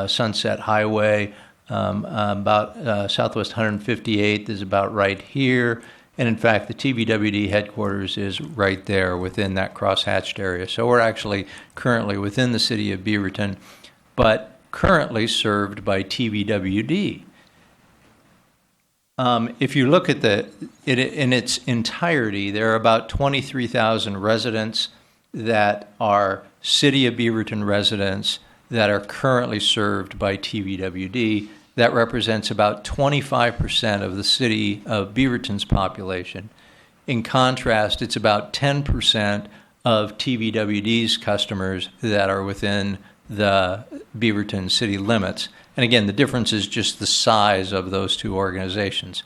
Sunset Highway, about Southwest 158th is about right here. And in fact, the TVWD headquarters is right there within that crosshatched area. So we're actually currently within the city of Beaverton, but currently served by TVWD. If you look at it in its entirety, there are about 23,000 residents that are city of Beaverton residents that are currently served by TVWD. That represents about 25% of the city of Beaverton's population. In contrast, it's about 10% of TVWD's customers that are within the Beaverton city limits. And again, the difference is just the size of those two organizations.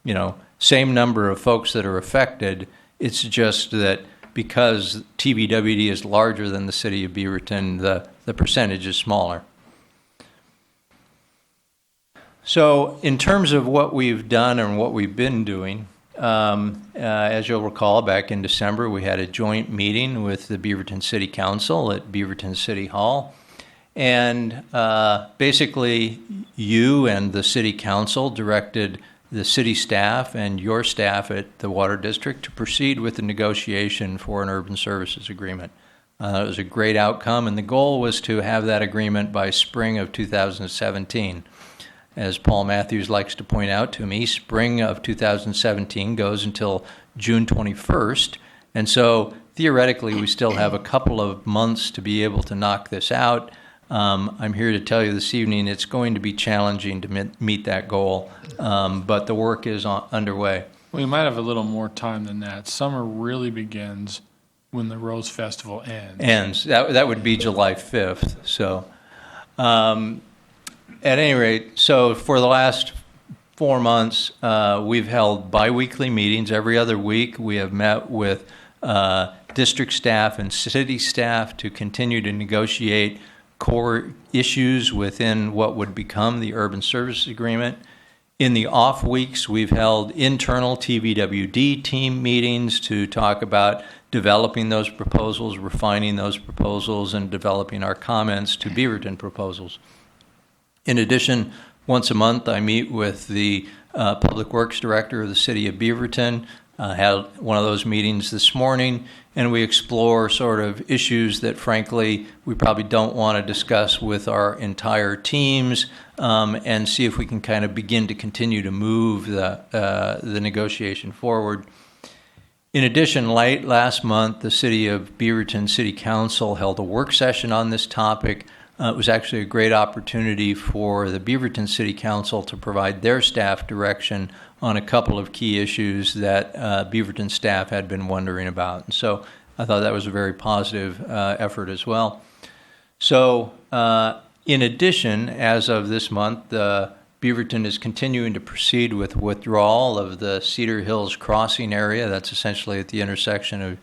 You know, same number of folks that are affected. It's just that because TVWD is larger than the city of Beaverton, the percentage is smaller. So in terms of what we've done and what we've been doing, as you'll recall, back in December, we had a joint meeting with the Beaverton City Council at Beaverton City Hall. And basically, you and the City Council directed the city staff and your staff at the Water District to proceed with the negotiation for an urban services agreement. It was a great outcome, and the goal was to have that agreement by spring of 2017. As Paul Matthews likes to point out to me, spring of 2017 goes until June 21st, and so theoretically we still have a couple of months to be able to knock this out. I'm here to tell you this evening it's going to be challenging to meet that goal, but the work is underway. We might have a little more time than that. Summer really begins when the Rose Festival ends. That would be July 5th. So at any rate, so for the last 4 months, we've held biweekly meetings. Every other week, we have met with district staff and city staff to continue to negotiate core issues within what would become the urban services agreement. In the off weeks, we've held internal TVWD team meetings to talk about developing those proposals, refining those proposals, and developing our comments to Beaverton proposals. In addition, once a month, I meet with the Public Works Director of the City of Beaverton. Had one of those meetings this morning, and we explore sort of issues that, frankly, we probably don't want to discuss with our entire teams, and see if we can kind of begin to continue to move the negotiation forward. In addition, late last month, the City of Beaverton City Council held a work session on this topic. It was actually a great opportunity for the Beaverton City Council to provide their staff direction on a couple of key issues that Beaverton staff had been wondering about. And so I thought that was a very positive effort as well. So in addition, as of this month, Beaverton is continuing to proceed with withdrawal of the Cedar Hills Crossing area. That's essentially at the intersection of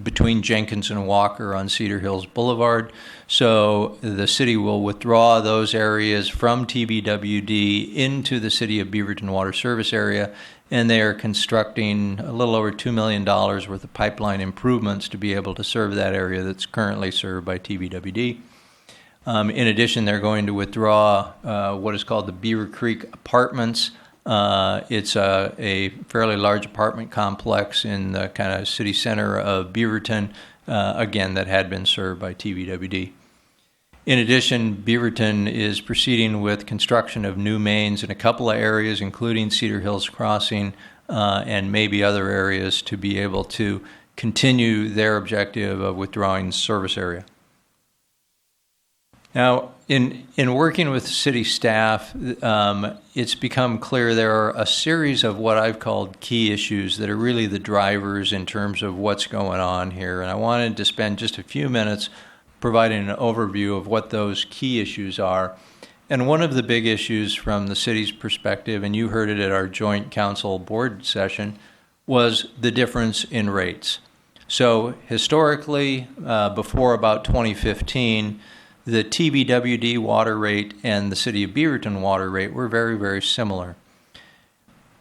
between Jenkins and Walker on Cedar Hills Boulevard. So the city will withdraw those areas from TVWD into the City of Beaverton Water Service area, and they are constructing a little over $2 million worth of pipeline improvements to be able to serve that area that's currently served by TVWD. In addition, they're going to withdraw what is called the Beaver Creek Apartments. It's a fairly large apartment complex in the kind of city center of Beaverton, again, that had been served by TVWD. In addition, Beaverton is proceeding with construction of new mains in a couple of areas, including Cedar Hills Crossing and maybe other areas, to be able to continue their objective of withdrawing service area. Now, in working with city staff, it's become clear there are a series of what I've called key issues that are really the drivers in terms of what's going on here. And I wanted to spend just a few minutes providing an overview of what those key issues are. And one of the big issues from the city's perspective, and you heard it at our joint council board session, was the difference in rates. So historically, before about 2015, the TVWD water rate and the City of Beaverton water rate were very, very similar.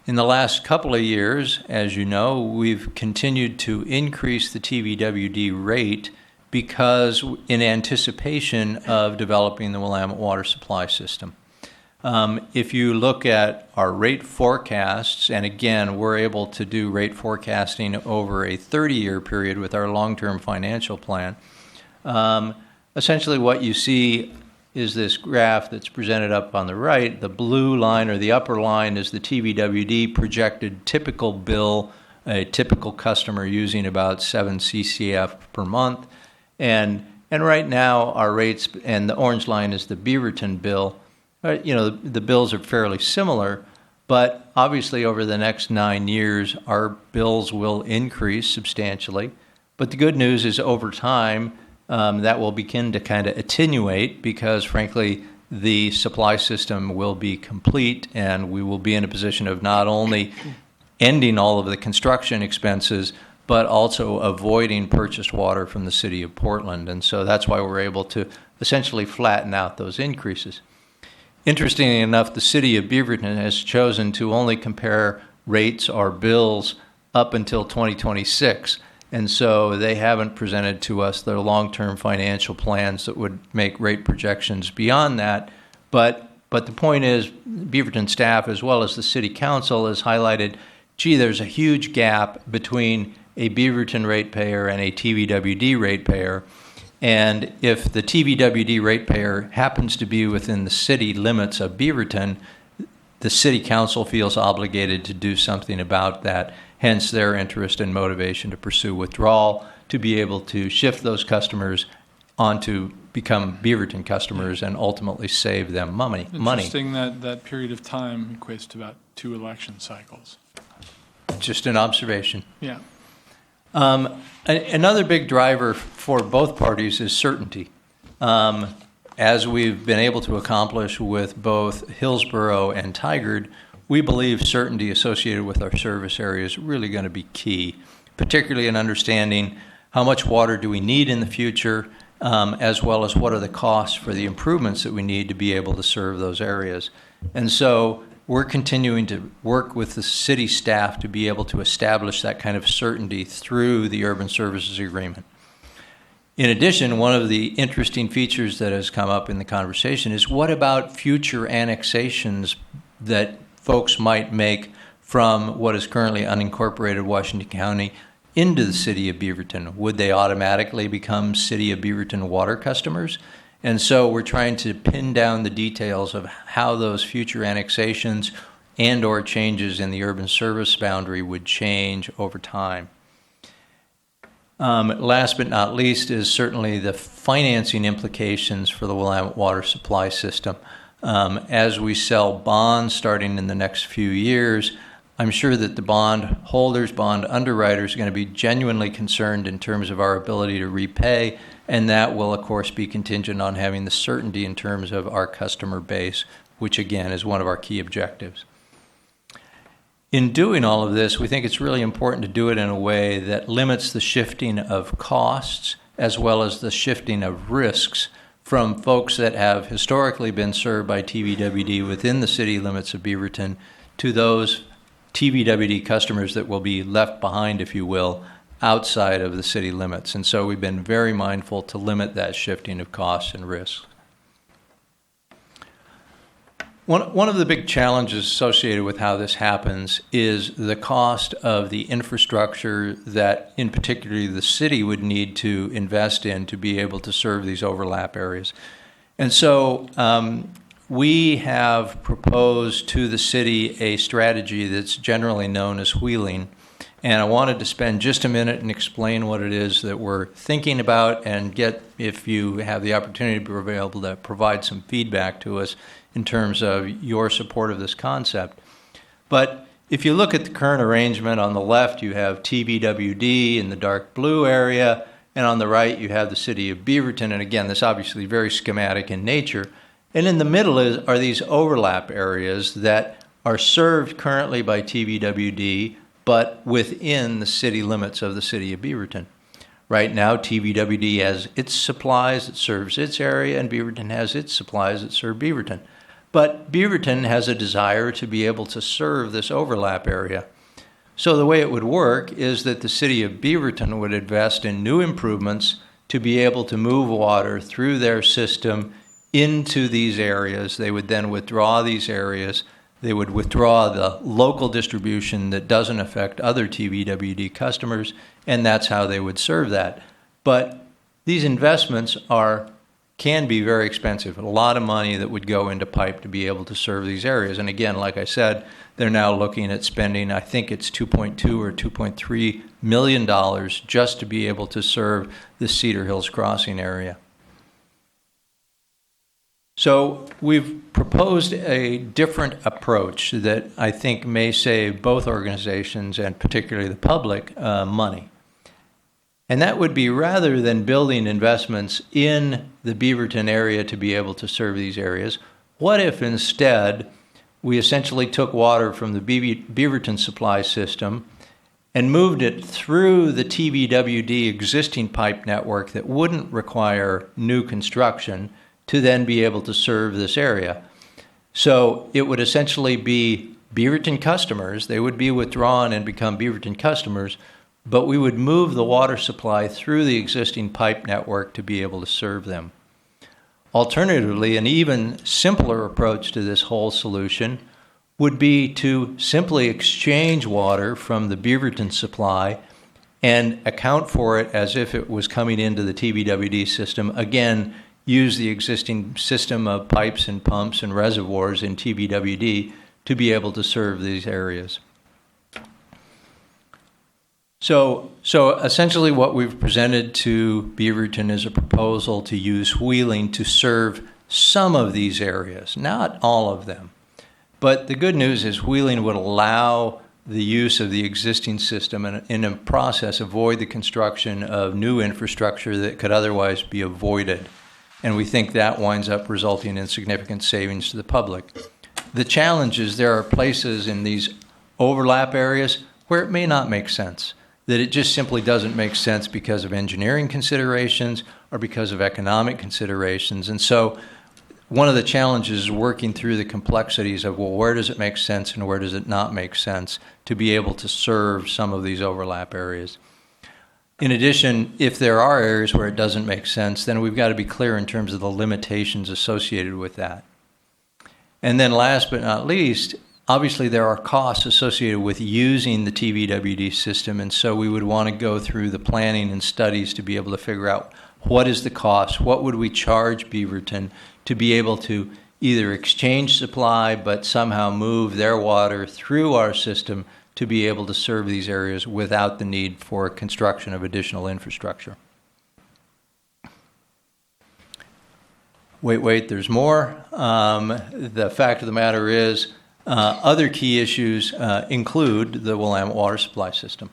In the last couple of years, as you know, we've continued to increase the TVWD rate because in anticipation of developing the Willamette water supply system. If you look at our rate forecasts, and again, we're able to do rate forecasting over a 30-year period with our long-term financial plan, essentially what you see is this graph that's presented up on the right. The blue line, or the upper line, is the TVWD projected typical bill, a typical customer using about 7 CCF per month. And right now our rates, and the orange line is the Beaverton bill. The bills are fairly similar, but obviously over the next 9 years our bills will increase substantially. But the good news is over time, that will begin to kind of attenuate because, frankly, the supply system will be complete and we will be in a position of not only ending all of the construction expenses, but also avoiding purchased water from the city of Portland. And so that's why we're able to essentially flatten out those increases. Interestingly enough, the city of Beaverton has chosen to only compare rates or bills up until 2026. And so they haven't presented to us their long-term financial plans that would make rate projections beyond that. But the point is, Beaverton staff as well as the city council has highlighted, gee, there's a huge gap between a Beaverton ratepayer and a TVWD ratepayer. And if the TVWD ratepayer happens to be within the city limits of Beaverton, the city council feels obligated to do something about that, hence their interest and motivation to pursue withdrawal, to be able to shift those customers on to become Beaverton customers and ultimately save them money. Interesting that period of time equates to about 2 election cycles. Just an observation. Yeah. Another big driver for both parties is certainty. As we've been able to accomplish with both Hillsborough and Tigard, we believe certainty associated with our service area is really going to be key, particularly in understanding how much water do we need in the future, as well as what are the costs for the improvements that we need to be able to serve those areas. And so we're continuing to work with the city staff to be able to establish that kind of certainty through the Urban Services Agreement. In addition, one of the interesting features that has come up in the conversation is what about future annexations that folks might make from what is currently unincorporated Washington County into the city of Beaverton? Would they automatically become city of Beaverton water customers? And so we're trying to pin down the details of how those future annexations and or changes in the urban service boundary would change over time. Last but not least is certainly the financing implications for the Willamette water supply system. As we sell bonds starting in the next few years, I'm sure that the bond holders, bond underwriters are going to be genuinely concerned in terms of our ability to repay, and that will, of course, be contingent on having the certainty in terms of our customer base, which, again, is one of our key objectives. In doing all of this, we think it's really important to do it in a way that limits the shifting of costs as well as the shifting of risks from folks that have historically been served by TVWD within the city limits of Beaverton to those TVWD customers that will be left behind, if you will, outside of the city limits. And so we've been very mindful to limit that shifting of costs and risks. One of the big challenges associated with how this happens is the cost of the infrastructure that, in particular, the city would need to invest in to be able to serve these overlap areas. And so we have proposed to the city a strategy that's generally known as wheeling. And I wanted to spend just a minute and explain what it is that we're thinking about and get, if you have the opportunity to be able to provide some feedback to us in terms of your support of this concept. But if you look at the current arrangement, on the left you have TVWD in the dark blue area, and on the right you have the city of Beaverton. And again, this obviously very schematic in nature. And in the middle are these overlap areas that are served currently by TVWD, but within the city limits of the city of Beaverton. Right now, TVWD has its supplies that serves its area, and Beaverton has its supplies that serve Beaverton. But Beaverton has a desire to be able to serve this overlap area. So the way it would work is that the city of Beaverton would invest in new improvements to be able to move water through their system into these areas. They would then withdraw these areas. They would withdraw the local distribution that doesn't affect other TVWD customers, and that's how they would serve that. But these investments can be very expensive, a lot of money that would go into pipe to be able to serve these areas. And again, like I said, they're now looking at spending, I think it's $2.2 or $2.3 million just to be able to serve the Cedar Hills Crossing area. So we've proposed a different approach that I think may save both organizations and particularly the public money. And that would be rather than building investments in the Beaverton area to be able to serve these areas, what if instead we essentially took water from the Beaverton supply system and moved it through the TVWD existing pipe network that wouldn't require new construction to then be able to serve this area? So it would essentially be Beaverton customers. They would be withdrawn and become Beaverton customers, but we would move the water supply through the existing pipe network to be able to serve them. Alternatively, an even simpler approach to this whole solution would be to simply exchange water from the Beaverton supply and account for it as if it was coming into the TVWD system. Again, use the existing system of pipes and pumps and reservoirs in TVWD to be able to serve these areas. So essentially what we've presented to Beaverton is a proposal to use wheeling to serve some of these areas, not all of them. But the good news is wheeling would allow the use of the existing system and in a process avoid the construction of new infrastructure that could otherwise be avoided. And we think that winds up resulting in significant savings to the public. The challenge is there are places in these overlap areas where it may not make sense, that it just simply doesn't make sense because of engineering considerations or because of economic considerations. And so one of the challenges is working through the complexities of, well, where does it make sense and where does it not make sense to be able to serve some of these overlap areas. In addition, if there are areas where it doesn't make sense, then we've got to be clear in terms of the limitations associated with that. And then last but not least, obviously there are costs associated with using the TVWD system, and so we would want to go through the planning and studies to be able to figure out what is the cost, what would we charge Beaverton to be able to either exchange supply but somehow move their water through our system to be able to serve these areas without the need for construction of additional infrastructure. Wait, there's more. The fact of the matter is other key issues include the Willamette water supply system.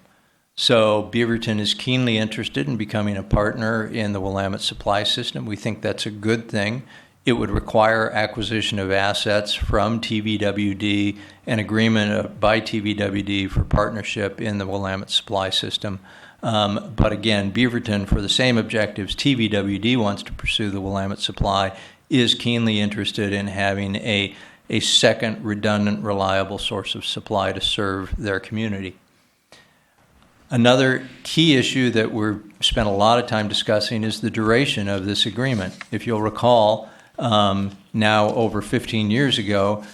So Beaverton is keenly interested in becoming a partner in the Willamette supply system. We think that's a good thing. It would require acquisition of assets from TVWD, an agreement by TVWD for partnership in the Willamette supply system. But again, Beaverton, for the same objectives TVWD wants to pursue the Willamette supply, is keenly interested in having a second redundant, reliable source of supply to serve their community. Another key issue that we've spent a lot of time discussing is the duration of this agreement. If you'll recall, now over 15 years ago,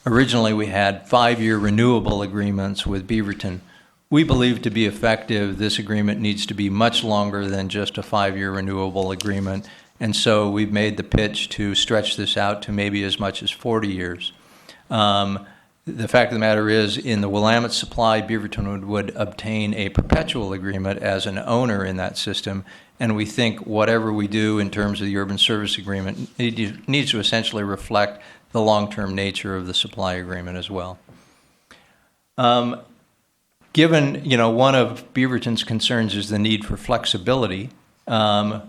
originally we had 5-year renewable agreements with Beaverton. We believe to be effective, this agreement needs to be much longer than just a 5-year renewable agreement, and so we've made the pitch to stretch this out to maybe as much as 40 years. The fact of the matter is, in the Willamette supply, Beaverton would obtain a perpetual agreement as an owner in that system, and we think whatever we do in terms of the urban service agreement needs to essentially reflect the long-term nature of the supply agreement as well. Given, one of Beaverton's concerns is the need for flexibility,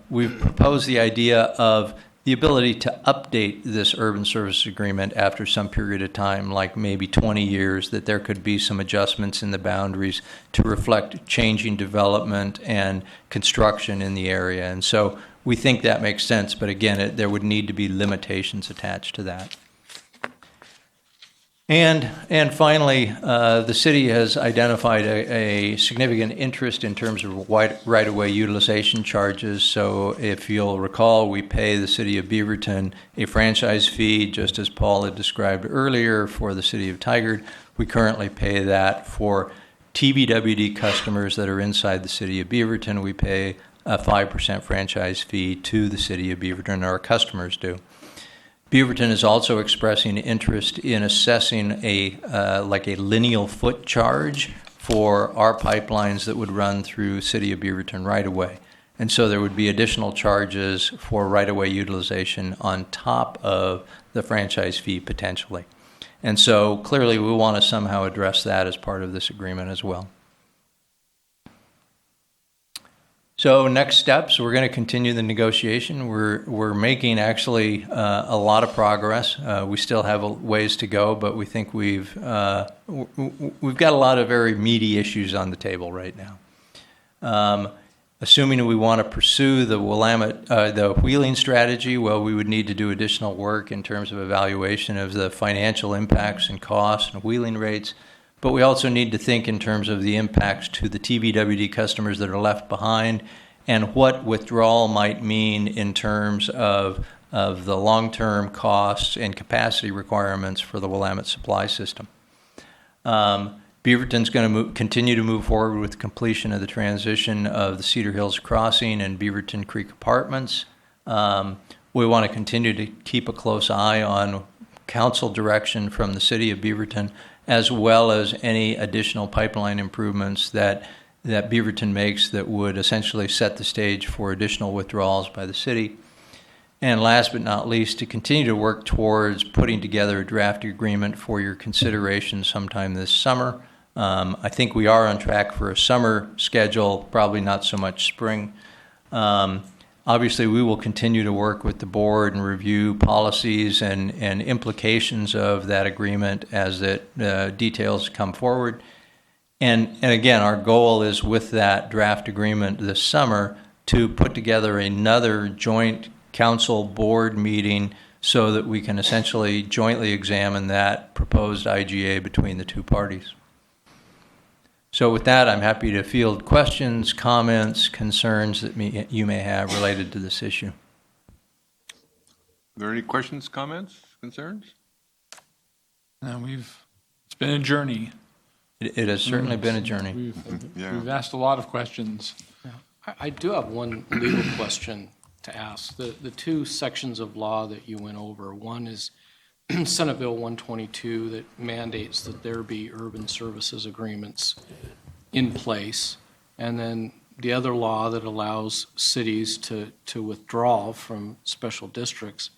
we've proposed the idea of the ability to update this urban service agreement after some period of time, like maybe 20 years, that there could be some adjustments in the boundaries to reflect changing development and construction in the area. And so we think that makes sense, but again, there would need to be limitations attached to that. And finally, the city has identified a significant interest in terms of right-of-way utilization charges. So if you'll recall, we pay the city of Beaverton a franchise fee, just as Paul had described earlier, for the city of Tigard. We currently pay that for TVWD customers that are inside the city of Beaverton. We pay a 5% franchise fee to the city of Beaverton, our customers do. Beaverton is also expressing interest in assessing a lineal foot charge for our pipelines that would run through City of Beaverton right-of-way. And so there would be additional charges for right-of-way utilization on top of the franchise fee potentially. And so clearly we want to somehow address that as part of this agreement as well. So next steps, we're going to continue the negotiation. We're making actually a lot of progress. We still have a ways to go, but we think we've got a lot of very meaty issues on the table right now. Assuming we want to pursue the Willamette, the wheeling strategy, well, we would need to do additional work in terms of evaluation of the financial impacts and costs and wheeling rates. But we also need to think in terms of the impacts to the TVWD customers that are left behind and what withdrawal might mean in terms of the long-term costs and capacity requirements for the Willamette supply system. Beaverton's going to continue to move forward with completion of the transition of the Cedar Hills Crossing and Beaverton Creek Apartments. We want to continue to keep a close eye on council direction from the city of Beaverton, as well as any additional pipeline improvements that Beaverton makes that would essentially set the stage for additional withdrawals by the city. And last but not least, to continue to work towards putting together a draft agreement for your consideration sometime this summer. I think we are on track for a summer schedule, probably not so much spring. Obviously, we will continue to work with the board and review policies and implications of that agreement as details come forward. And again, our goal is with that draft agreement this summer to put together another joint council board meeting so that we can essentially jointly examine that proposed IGA between the two parties. So with that, I'm happy to field questions, comments, concerns that you may have related to this issue. Are there any questions, comments, concerns? It's been a journey. It has certainly been a journey. We've asked a lot of questions. I do have one legal question to ask. The two sections of law that you went over, one is Senate Bill 122 that mandates that there be urban services agreements in place, and then the other law that allows cities to withdraw from special districts.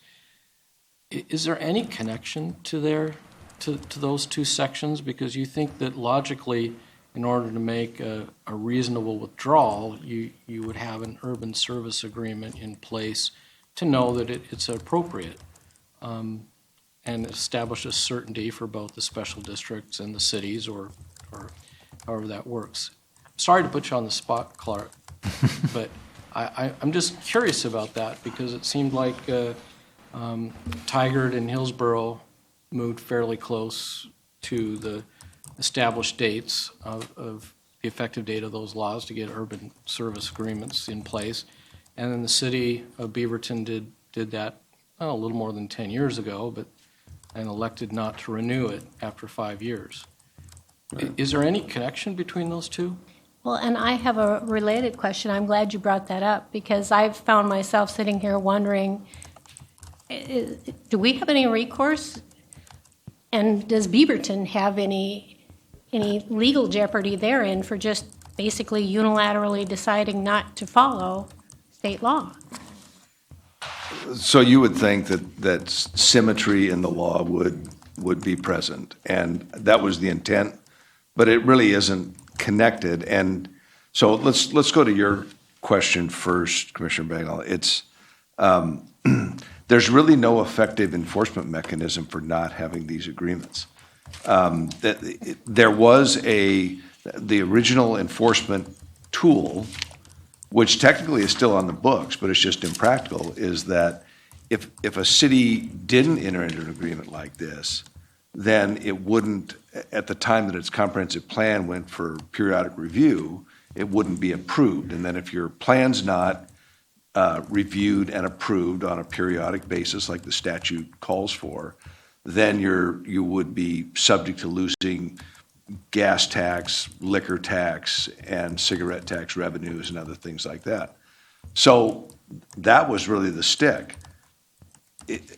Is there any connection to those two sections? Because you think that logically, in order to make a reasonable withdrawal, you would have an urban service agreement in place to know that it's appropriate. And establishes certainty for both the special districts and the cities, or however that works. Sorry to put you on the spot, Clark, but I'm just curious about that because it seemed like Tigard and Hillsborough moved fairly close to the established dates of the effective date of those laws to get urban service agreements in place. And then the city of Beaverton did that a little more than 10 years ago, and elected not to renew it after 5 years. Is there any connection between those two? Well, and I have a related question. I'm glad you brought that up because I've found myself sitting here wondering, do we have any recourse? And does Beaverton have any legal jeopardy therein for just basically unilaterally deciding not to follow state law? So you would think that symmetry in the law would be present, and that was the intent, but it really isn't connected. And so let's go to your question first, Commissioner Bagnall. It's there's really no effective enforcement mechanism for not having these agreements. There was the original enforcement tool, which technically is still on the books, but it's just impractical, is that if a city didn't enter into an agreement like this, then it wouldn't, at the time that its comprehensive plan went for periodic review, it wouldn't be approved. And then if your plan's not reviewed and approved on a periodic basis like the statute calls for, then you would be subject to losing gas tax, liquor tax, and cigarette tax revenues and other things like that. So that was really the stick.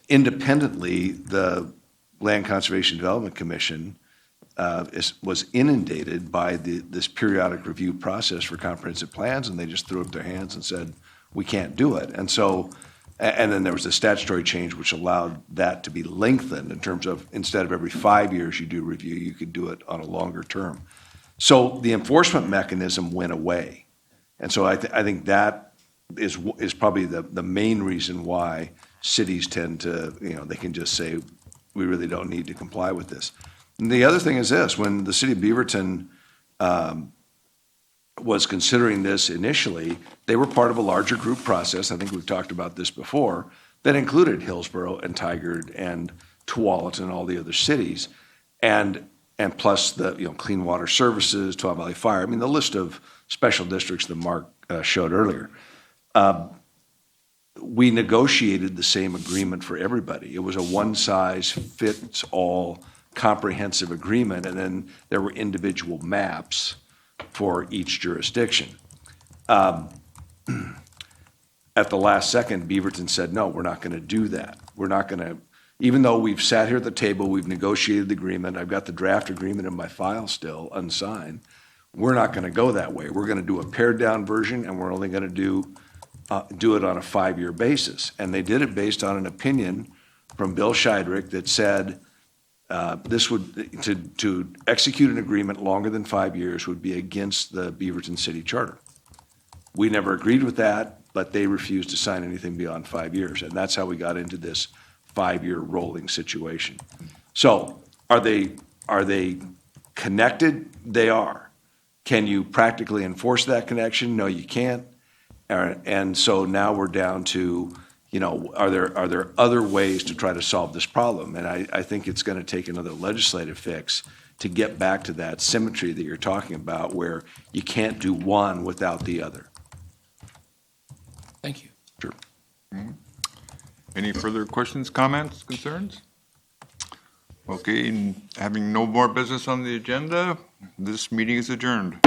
Independently, the Land Conservation Development Commission was inundated by this periodic review process for comprehensive plans, and they just threw up their hands and said, we can't do it. And so, and then there was a statutory change which allowed that to be lengthened in terms of instead of every 5 years you do review, you could do it on a longer term. So the enforcement mechanism went away. And so I think that is probably the main reason why cities tend to, they can just say, we really don't need to comply with this. And the other thing is this, when the city of Beaverton was considering this initially, they were part of a larger group process, I think we've talked about this before, that included Hillsborough and Tigard and Tualatin and all the other cities, and plus the Clean Water Services, Tuolumne Valley Fire. I mean, the list of special districts that Mark showed earlier. We negotiated the same agreement for everybody. It was a one-size-fits-all comprehensive agreement, and then there were individual maps for each jurisdiction. At the last second, Beaverton said, no, we're not going to do that. We're not going to, even though we've sat here at the table, we've negotiated the agreement, I've got the draft agreement in my file still, unsigned, we're not going to go that way. We're going to do a pared-down version, and we're only going to do it on a 5-year basis. And they did it based on an opinion from Bill Scheidrich that said this would, to execute an agreement longer than 5 years would be against the Beaverton City Charter. We never agreed with that, but they refused to sign anything beyond 5 years. And that's how we got into this 5-year rolling situation. So are they connected? They are. Can you practically enforce that connection? No, you can't. And so now we're down to, are there other ways to try to solve this problem? And I think it's going to take another legislative fix to get back to that symmetry that you're talking about, where you can't do one without the other. Thank you. Sure. Any further questions, comments, concerns? Okay, and having no more business on the agenda, this meeting is adjourned.